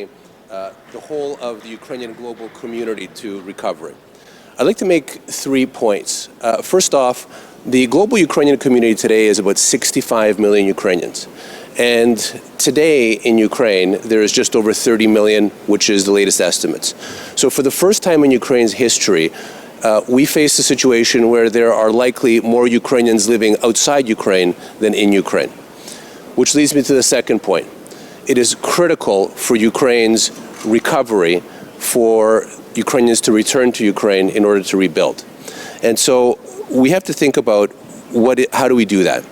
the whole of the Ukrainian global community to recovery. I'd like to make 3 points. First off, the global Ukrainian community today is about 65 million Ukrainians. And today in Ukraine, there is just over 30 million, which is the latest estimates. So for the first time in Ukraine's history, we face a situation where there are likely more Ukrainians living outside Ukraine than in Ukraine. Which leads me to the second point. It is critical for Ukraine's recovery for Ukrainians to return to Ukraine in order to rebuild. And so we have to think about how do we do that?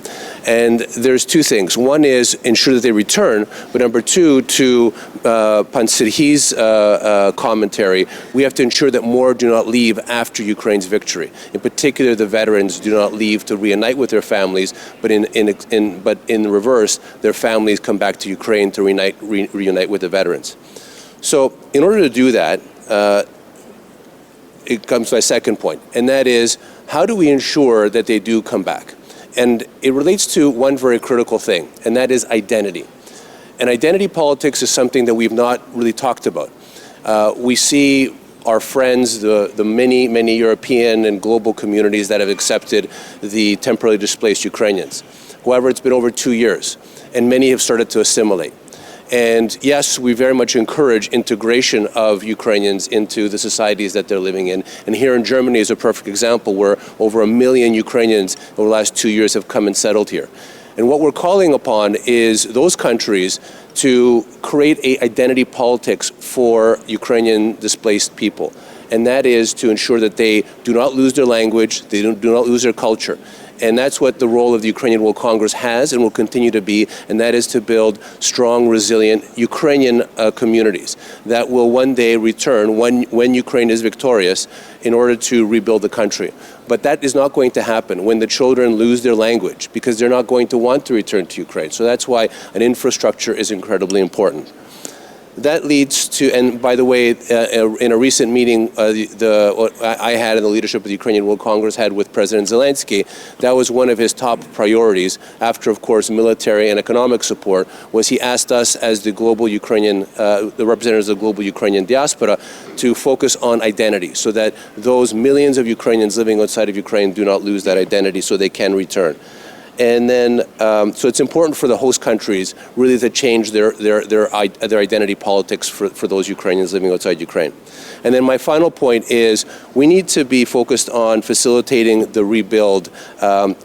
And there's 2 things. One is ensure that they return, but number 2, to Pansirhi's commentary, we have to ensure that more do not leave after Ukraine's victory. In particular, the veterans do not leave to reunite with their families, but in reverse, their families come back to Ukraine to reunite with the veterans. So in order to do that, it comes to my second point, and that is, how do we ensure that they do come back? And it relates to one very critical thing, and that is identity. And identity politics is something that we've not really talked about. We see our friends, the many, many European and global communities that have accepted the temporarily displaced Ukrainians. However, it's been over 2 years, and many have started to assimilate. And yes, we very much encourage integration of Ukrainians into the societies that they're living in. And here in Germany is a perfect example where over 1 million Ukrainians over the last 2 years have come and settled here. And what we're calling upon is those countries to create an identity politics for Ukrainian displaced people. And that is to ensure that they do not lose their language, they do not lose their culture. And that's what the role of the Ukrainian World Congress has and will continue to be, and that is to build strong, resilient Ukrainian communities that will one day return when Ukraine is victorious in order to rebuild the country. But that is not going to happen when the children lose their language, because they're not going to want to return to Ukraine. So that's why an infrastructure is incredibly important. That leads to, and by the way, in a recent meeting I had and the leadership of the Ukrainian World Congress had with President Zelensky, that was one of his top priorities, after, of course, military and economic support, was he asked us as the global Ukrainian, the representatives of the global Ukrainian diaspora, to focus on identity, so that those millions of Ukrainians living outside of Ukraine do not lose that identity, so they can return. And then, so it's important for the host countries really to change their identity politics for those Ukrainians living outside Ukraine. And then my final point is we need to be focused on facilitating the rebuild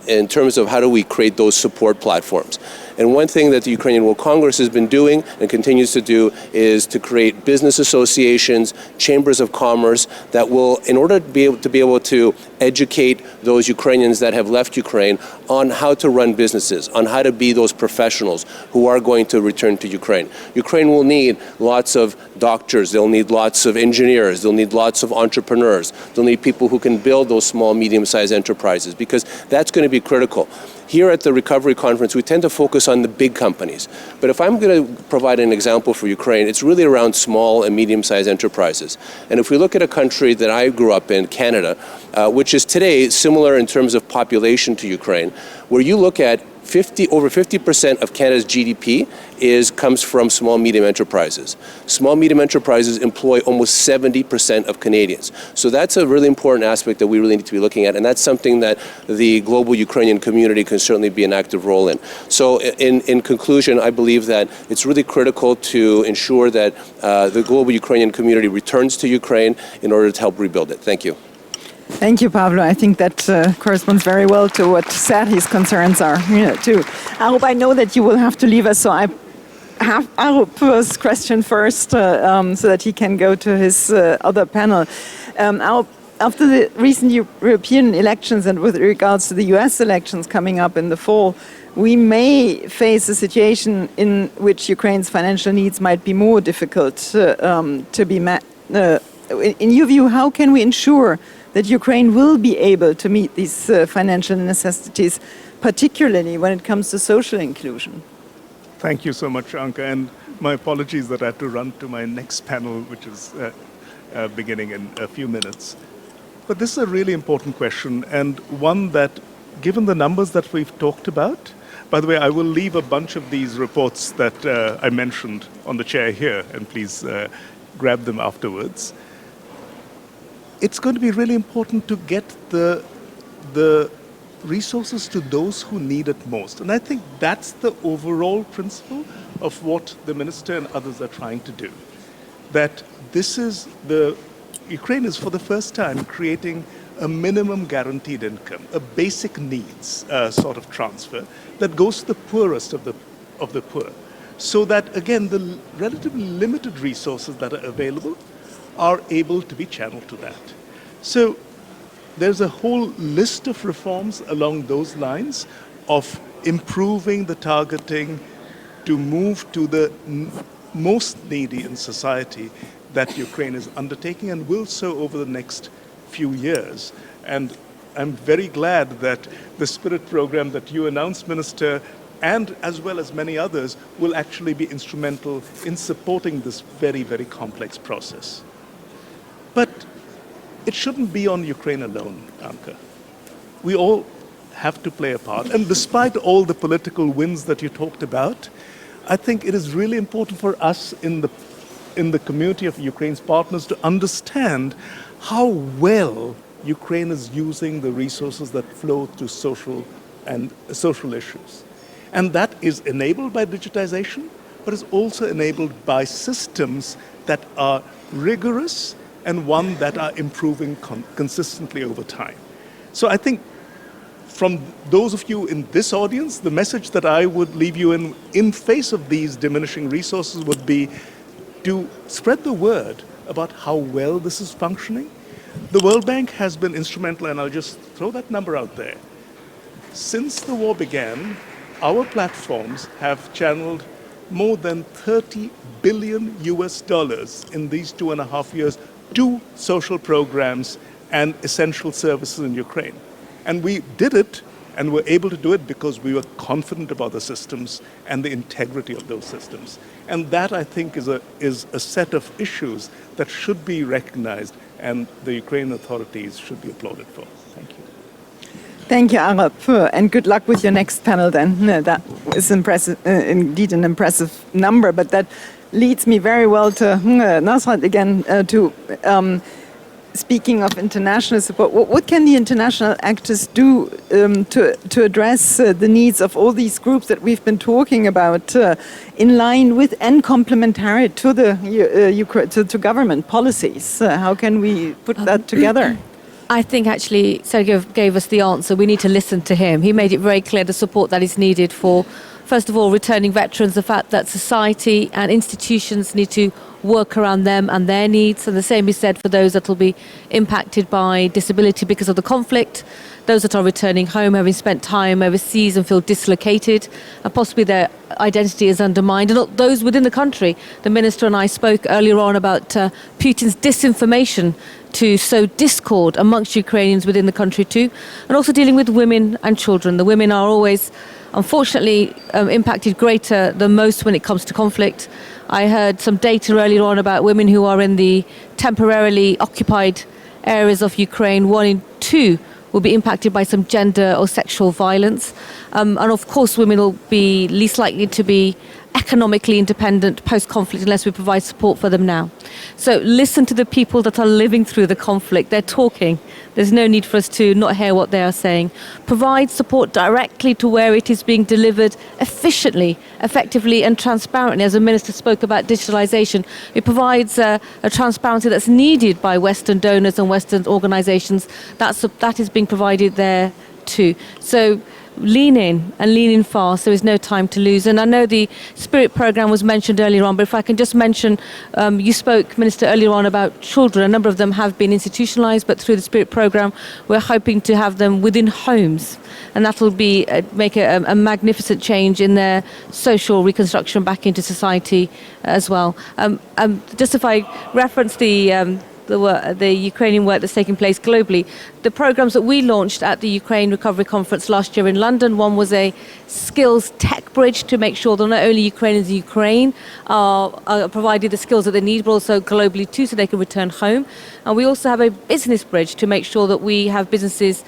in terms of how do we create those support platforms. And one thing that the Ukrainian World Congress has been doing and continues to do is to create business associations, chambers of commerce that will, in order to be able to educate those Ukrainians that have left Ukraine on how to run businesses, on how to be those professionals who are going to return to Ukraine. Ukraine will need lots of doctors, they'll need lots of engineers, they'll need lots of entrepreneurs, they'll need people who can build those small, medium-sized enterprises, because that's going to be critical. Here at the Recovery Conference, we tend to focus on the big companies. But if I'm going to provide an example for Ukraine, it's really around small and medium-sized enterprises. And if we look at a country that I grew up in, Canada, which is today similar in terms of population to Ukraine, where you look at over 50% of Canada's GDP comes from small, medium enterprises. Small, medium enterprises employ almost 70% of Canadians. So that's a really important aspect that we really need to be looking at, and that's something that the global Ukrainian community can certainly be an active role in. So in conclusion, I believe that it's really critical to ensure that the global Ukrainian community returns to Ukraine in order to help rebuild it. Thank you. Thank you, Pablo. I think that corresponds very well to what Serhi's concerns are, too. Arup, I know that you will have to leave us, so I have Arup's question first so that he can go to his other panel. Arup, after the recent European elections and with regards to the US elections coming up in the fall, we may face a situation in which Ukraine's financial needs might be more difficult to be met. In your view, how can we ensure that Ukraine will be able to meet these financial necessities, particularly when it comes to social inclusion? Thank you so much, Anka, and my apologies that I have to run to my next panel, which is beginning in a few minutes. But this is a really important question, and one that, given the numbers that we've talked about, by the way, I will leave a bunch of these reports that I mentioned on the chair here, and please grab them afterwards. It's going to be really important to get the resources to those who need it most. And I think that's the overall principle of what the minister and others are trying to do. That Ukraine is for the first time creating a minimum guaranteed income, a basic needs sort of transfer that goes to the poorest of the poor. So that, again, the relatively limited resources that are available are able to be channeled to that. So there's a whole list of reforms along those lines of improving the targeting to move to the most needy in society that Ukraine is undertaking and will so over the next few years. And I'm very glad that the Spirit program that you announced, Minister, and as well as many others, will actually be instrumental in supporting this very, very complex process. But it shouldn't be on Ukraine alone, Anka. We all have to play a part. And despite all the political wins that you talked about, I think it is really important for us in the community of Ukraine's partners to understand how well Ukraine is using the resources that flow to social issues. And that is enabled by digitization, but is also enabled by systems that are rigorous and one that are improving consistently over time. So I think from those of you in this audience, the message that I would leave you in face of these diminishing resources would be to spread the word about how well this is functioning. The World Bank has been instrumental, and I'll just throw that number out there. Since the war began, our platforms have channeled more than $30 billion in these 2.5 years to social programs and essential services in Ukraine. And we did it, and were able to do it because we were confident about the systems and the integrity of those systems. And that, I think, is a set of issues that should be recognized, and the Ukrainian authorities should be applauded for. Thank you. Thank you, Arup, and good luck with your next panel then. That is impressive, indeed an impressive number, but that leads me very well to Nasrat again, to speaking of international support, what can the international actors do to address the needs of all these groups that we've been talking about, in line with and complementary to the to government policies? How can we put that together? I think actually Sergio gave us the answer. We need to listen to him. He made it very clear the support that is needed for, first of all, returning veterans, the fact that society and institutions need to work around them and their needs. And the same is said for those that will be impacted by disability because of the conflict, those that are returning home, having spent time overseas and feel dislocated, and possibly their identity is undermined, and those within the country. The Minister and I spoke earlier on about Putin's disinformation to sow discord amongst Ukrainians within the country too, and also dealing with women and children. The women are always, unfortunately, impacted greater than most when it comes to conflict. I heard some data earlier on about women who are in the temporarily occupied areas of Ukraine. 1 in 2 will be impacted by some gender or sexual violence. And of course, women will be least likely to be economically independent post-conflict unless we provide support for them now. So listen to the people that are living through the conflict. They're talking. There's no need for us to not hear what they are saying. Provide support directly to where it is being delivered efficiently, effectively and transparently. As the Minister spoke about digitalization, it provides a transparency that's needed by Western donors and Western organizations. That is being provided there too. So lean in and lean in fast. There is no time to lose. And I know the Spirit programme was mentioned earlier on, but if I can just mention, you spoke, Minister, earlier on about children. A number of them have been institutionalised, but through the Spirit programme, we're hoping to have them within homes. And that will be make a magnificent change in their social reconstruction back into society as well. Just if I reference the Ukrainian work that's taking place globally. The programs that we launched at the Ukraine Recovery Conference last year in London, one was a skills tech bridge to make sure that not only Ukrainians in Ukraine are provided the skills that they need, but also globally too, so they can return home. And we also have a business bridge to make sure that we have businesses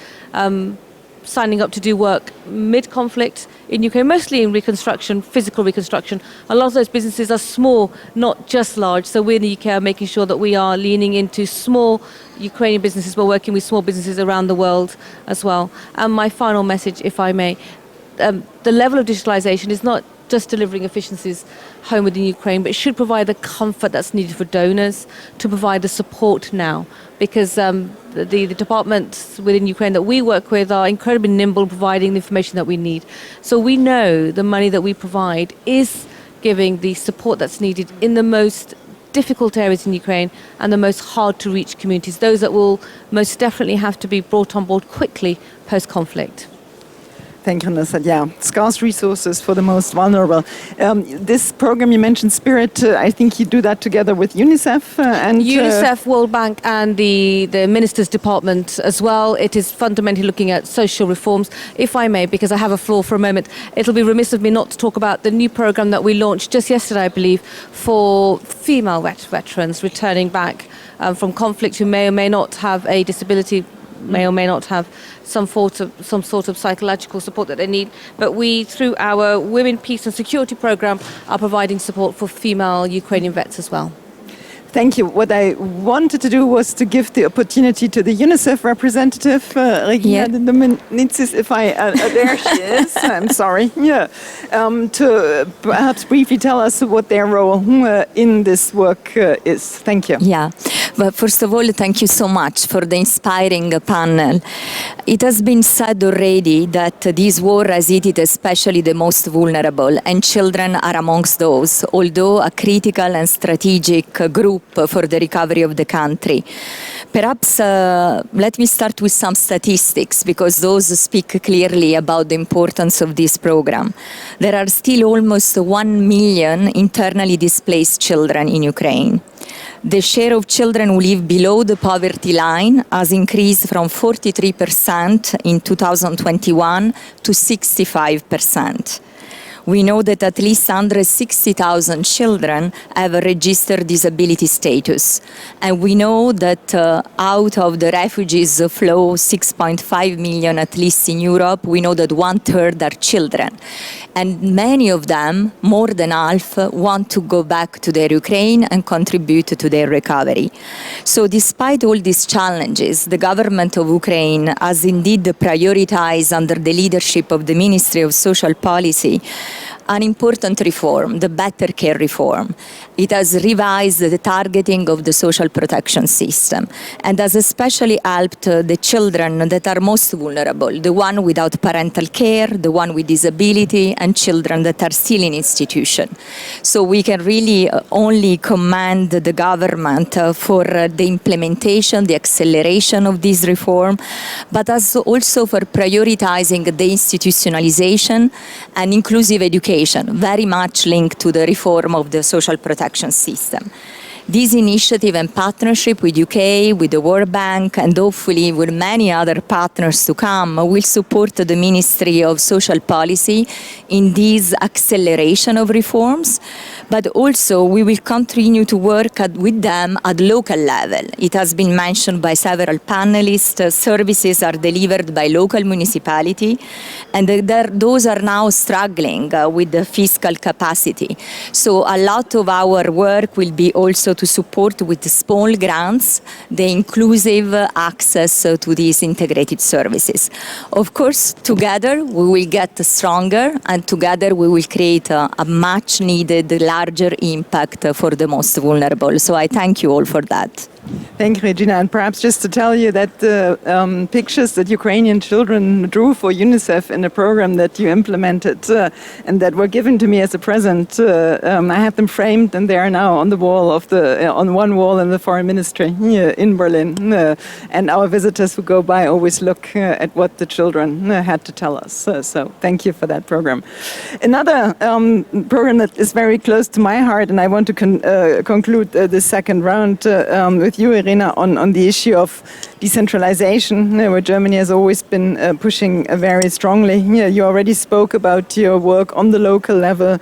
signing up to do work mid-conflict in Ukraine, mostly in reconstruction, physical reconstruction. A lot of those businesses are small, not just large. So we in the UK are making sure that we are leaning into small Ukrainian businesses. We're working with small businesses around the world as well. And my final message, if I may, the level of digitalization is not just delivering efficiencies home within Ukraine, but it should provide the comfort that's needed for donors to provide the support now. Because the departments within Ukraine that we work with are incredibly nimble in providing the information that we need. So we know the money that we provide is giving the support that's needed in the most difficult areas in Ukraine and the most hard to reach communities, those that will most definitely have to be brought on board quickly post-conflict. Thank you, Nasad. Yeah, scarce resources for the most vulnerable. This program you mentioned, Spirit, I think you do that together with UNICEF and UNICEF, World Bank, and the Minister's Department as well. It is fundamentally looking at social reforms. If I may, because I have a floor for a moment, it'll be remiss of me not to talk about the new program that we launched just yesterday, I believe, for female veterans returning back from conflict who may or may not have a disability, may or may not have some sort of psychological support that they need. But we, through our Women, Peace and Security program, are providing support for female Ukrainian vets as well. Thank you. What I wanted to do was to give the opportunity to the UNICEF representative, Regina Dominitsis, if there she is, I'm sorry, to perhaps briefly tell us what their role in this work is. Thank you. Yeah, but first of all, thank you so much for the inspiring panel. It has been said already that this war has hit especially the most vulnerable, and children are amongst those, although a critical and strategic group for the recovery of the country. Perhaps let me start with some statistics, because those speak clearly about the importance of this program. There are still almost 1 million internally displaced children in Ukraine. The share of children who live below the poverty line has increased from 43% in 2021 to 65%. We know that at least 160,000 children have a registered disability status. And we know that out of the refugees flow 6.5 million, at least in Europe, we know that 1/3 are children. And many of them, more than half, want to go back to their Ukraine and contribute to their recovery. So despite all these challenges, the government of Ukraine has indeed prioritized under the leadership of the Ministry of Social Policy an important reform, the better care reform. It has revised the targeting of the social protection system and has especially helped the children that are most vulnerable, the one without parental care, the one with disability, and children that are still in institution. So we can really only commend the government for the implementation, the acceleration of this reform, but also for prioritizing the institutionalization and inclusive education, very much linked to the reform of the social protection system. This initiative and partnership with UK, with the World Bank, and hopefully with many other partners to come will support the Ministry of Social Policy in this acceleration of reforms, but also we will continue to work with them at local level. It has been mentioned by several panelists, services are delivered by local municipality, and those are now struggling with the fiscal capacity. So a lot of our work will be also to support with small grants the inclusive access to these integrated services. Of course, together we will get stronger, and together we will create a much needed larger impact for the most vulnerable. So I thank you all for that. Thank you, Regina. And perhaps just to tell you that the pictures that Ukrainian children drew for UNICEF in a program that you implemented and that were given to me as a present, I have them framed, and they are now on the wall of on one wall in the Foreign Ministry here in Berlin. And our visitors who go by always look at what the children had to tell us. So thank you for that program. Another program that is very close to my heart, and I want to conclude the second round with you, Irina, on the issue of decentralization, where Germany has always been pushing very strongly. You already spoke about your work on the local level.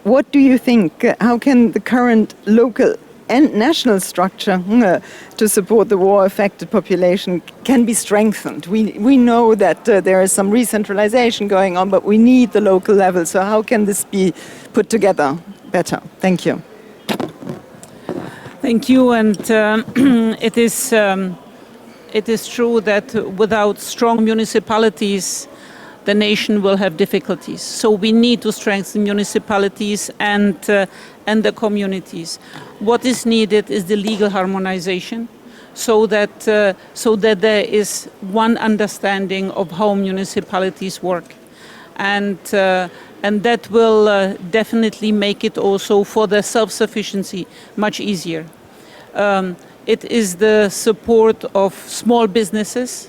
What do you think? How can the current local and national structure to support the war-affected population can be strengthened? We know that there is some re-centralization going on, but we need the local level. So how can this be put together better? Thank you. Thank you. And it is true that without strong municipalities, the nation will have difficulties. So we need to strengthen municipalities and the communities. What is needed is the legal harmonization, so that there is one understanding of how municipalities work, and that will definitely make it also for the self-sufficiency much easier. It is the support of small businesses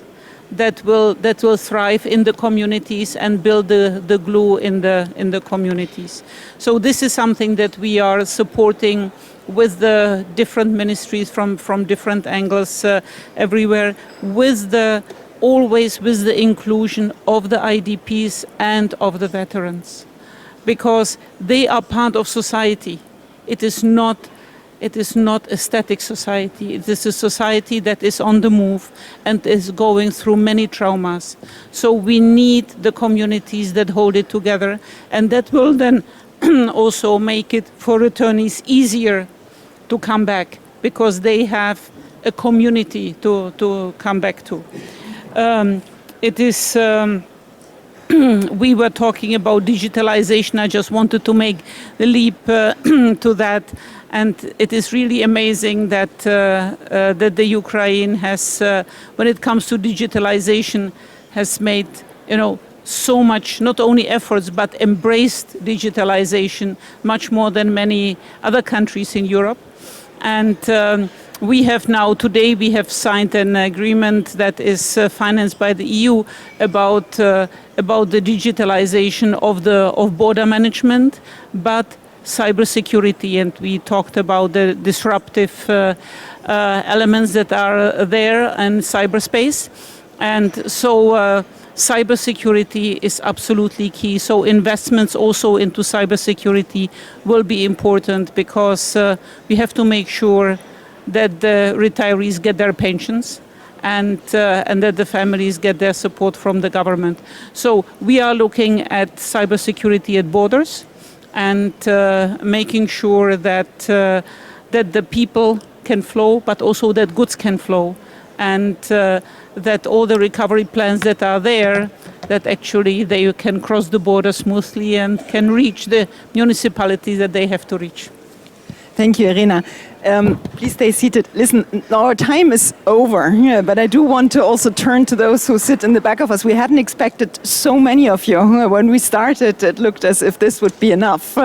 that will thrive in the communities and build the glue in the communities. So this is something that we are supporting with the different ministries from different angles everywhere, always with the inclusion of the IDPs and of the veterans, because they are part of society. It is not a static society. It is a society that is on the move and is going through many traumas. So we need the communities that hold it together, and that will then also make it for returnees easier to come back, because they have a community to come back to. We were talking about digitalization. I just wanted to make the leap to that. And it is really amazing that the Ukraine has, when it comes to digitalization, has made so much, not only efforts, but embraced digitalization much more than many other countries in Europe. And we have now, today, we have signed an agreement that is financed by the EU about the digitalization of border management, but cybersecurity, and we talked about the disruptive elements that are there in cyberspace. And so cybersecurity is absolutely key. So investments also into cybersecurity will be important because we have to make sure that the retirees get their pensions and that the families get their support from the government. So we are looking at cybersecurity at borders and making sure that the people can flow, but also that goods can flow, and that all the recovery plans that are there, that actually they can cross the border smoothly and can reach the municipalities that they have to reach. Thank you, Irina. Please stay seated. Listen, our time is over, but I do want to also turn to those who sit in the back of us. We hadn't expected so many of you. When we started, it looked as if this would be enough.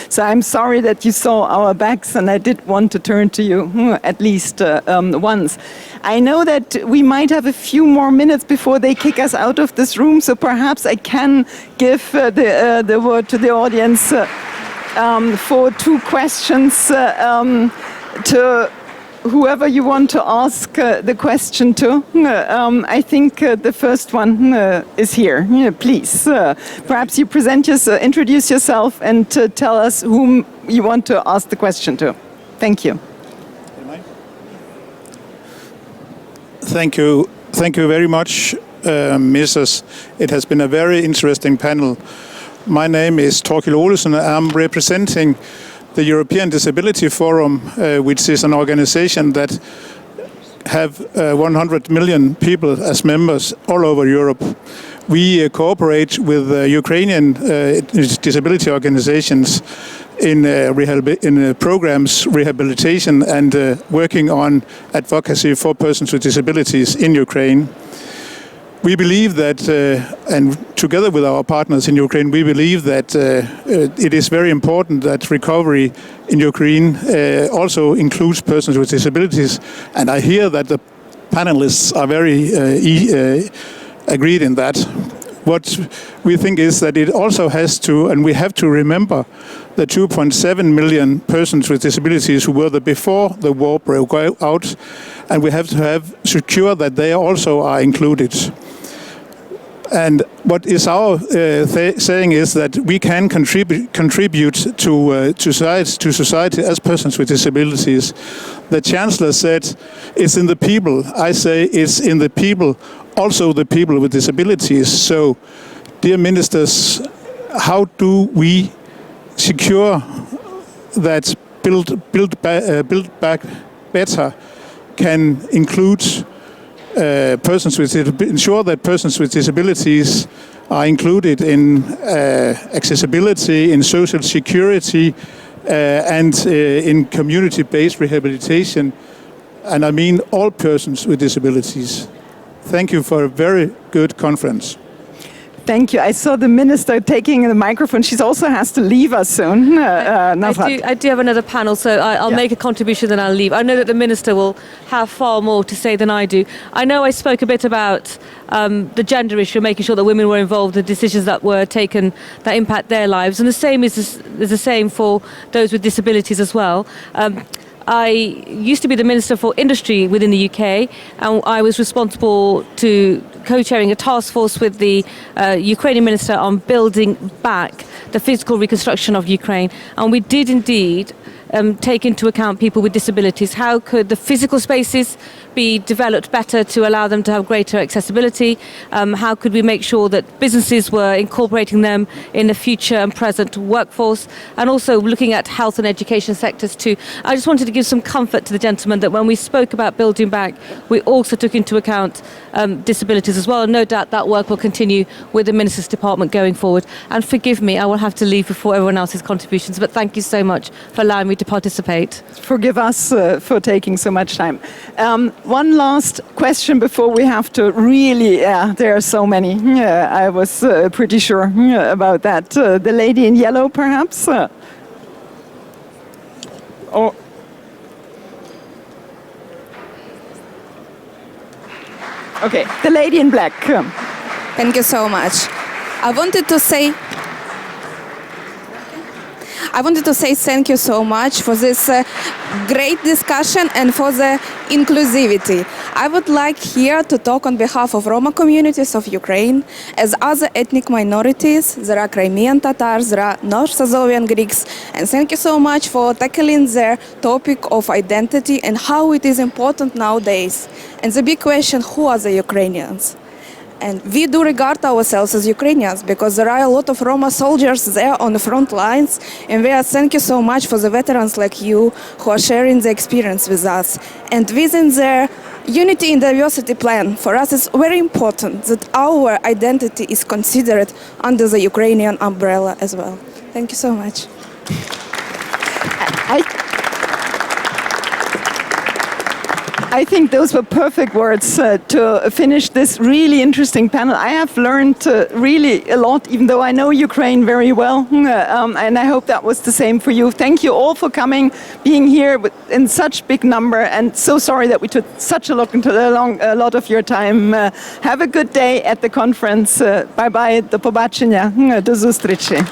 So I'm sorry that you saw our backs, and I did want to turn to you at least once. I know that we might have a few more minutes before they kick us out of this room, so perhaps I can give the word to the audience for 2 questions to whoever you want to ask the question to. I think the first one is here. Please, perhaps you introduce yourself and tell us whom you want to ask the question to. Thank you. Thank you. Thank you very much, Mrs. It has been a very interesting panel. My name is Torkild Olesen. I'm representing the European Disability Forum, which is an organization that have 100 million people as members all over Europe. We cooperate with Ukrainian disability organizations in programs, rehabilitation, and working on advocacy for persons with disabilities in Ukraine. We believe that, and together with our partners in Ukraine, we believe that it is very important that recovery in Ukraine also includes persons with disabilities. And I hear that the panelists are very agreed in that. What we think is that it also has to, and we have to remember the 2.7 million persons with disabilities who were there before the war broke out, and we have to have secure that they also are included. And what is our saying is that we can contribute to society as persons with disabilities. The Chancellor said, it's in the people. I say it's in the people, also the people with disabilities. So, dear ministers, how do we secure that Build Back Better can include ensure that persons with disabilities are included in accessibility, in social security, and in community-based rehabilitation, and I mean all persons with disabilities. Thank you for a very good conference. Thank you. I saw the minister taking the microphone. She also has to leave us soon. I do have another panel, so I'll make a contribution, then I'll leave. I know that the minister will have far more to say than I do. I know I spoke a bit about the gender issue, making sure that women were involved in decisions that were taken that impact their lives, and the same is the same for those with disabilities as well. I used to be the Minister for Industry within the UK, and I was responsible to co-chairing a task force with the Ukrainian Minister on building back the physical reconstruction of Ukraine. And we did indeed take into account people with disabilities. How could the physical spaces be developed better to allow them to have greater accessibility? How could we make sure that businesses were incorporating them in the future and present workforce? And also looking at health and education sectors too. I just wanted to give some comfort to the gentleman that when we spoke about building back, we also took into account disabilities as well. And no doubt that work will continue with the Minister's Department going forward. And forgive me, I will have to leave before everyone else's contributions, but thank you so much for allowing me to participate. Forgive us for taking so much time. One last question before we have to really, there are so many. I was pretty sure about that. The lady in yellow, perhaps? Or okay, the lady in black. Thank you so much. I wanted to say thank you so much for this great discussion and for the inclusivity. I would like here to talk on behalf of Roma communities of Ukraine. As other ethnic minorities, there are Crimean Tatars, there are North Slavian Greeks, and thank you so much for tackling the topic of identity and how it is important nowadays. And the big question, who are the Ukrainians? And we do regard ourselves as Ukrainians because there are a lot of Roma soldiers there on the front lines. And we are thank you so much for the veterans like you who are sharing the experience with us. And within the Unity in Diversity plan, for us it's very important that our identity is considered under the Ukrainian umbrella as well. Thank you so much. I think those were perfect words to finish this really interesting panel. I have learned really a lot, even though I know Ukraine very well, and I hope that was the same for you. Thank you all for coming, being here in such big number, and so sorry that we took such a lot of your time. Have a good day at the conference. Bye-bye, do pobачення, do zустрічі.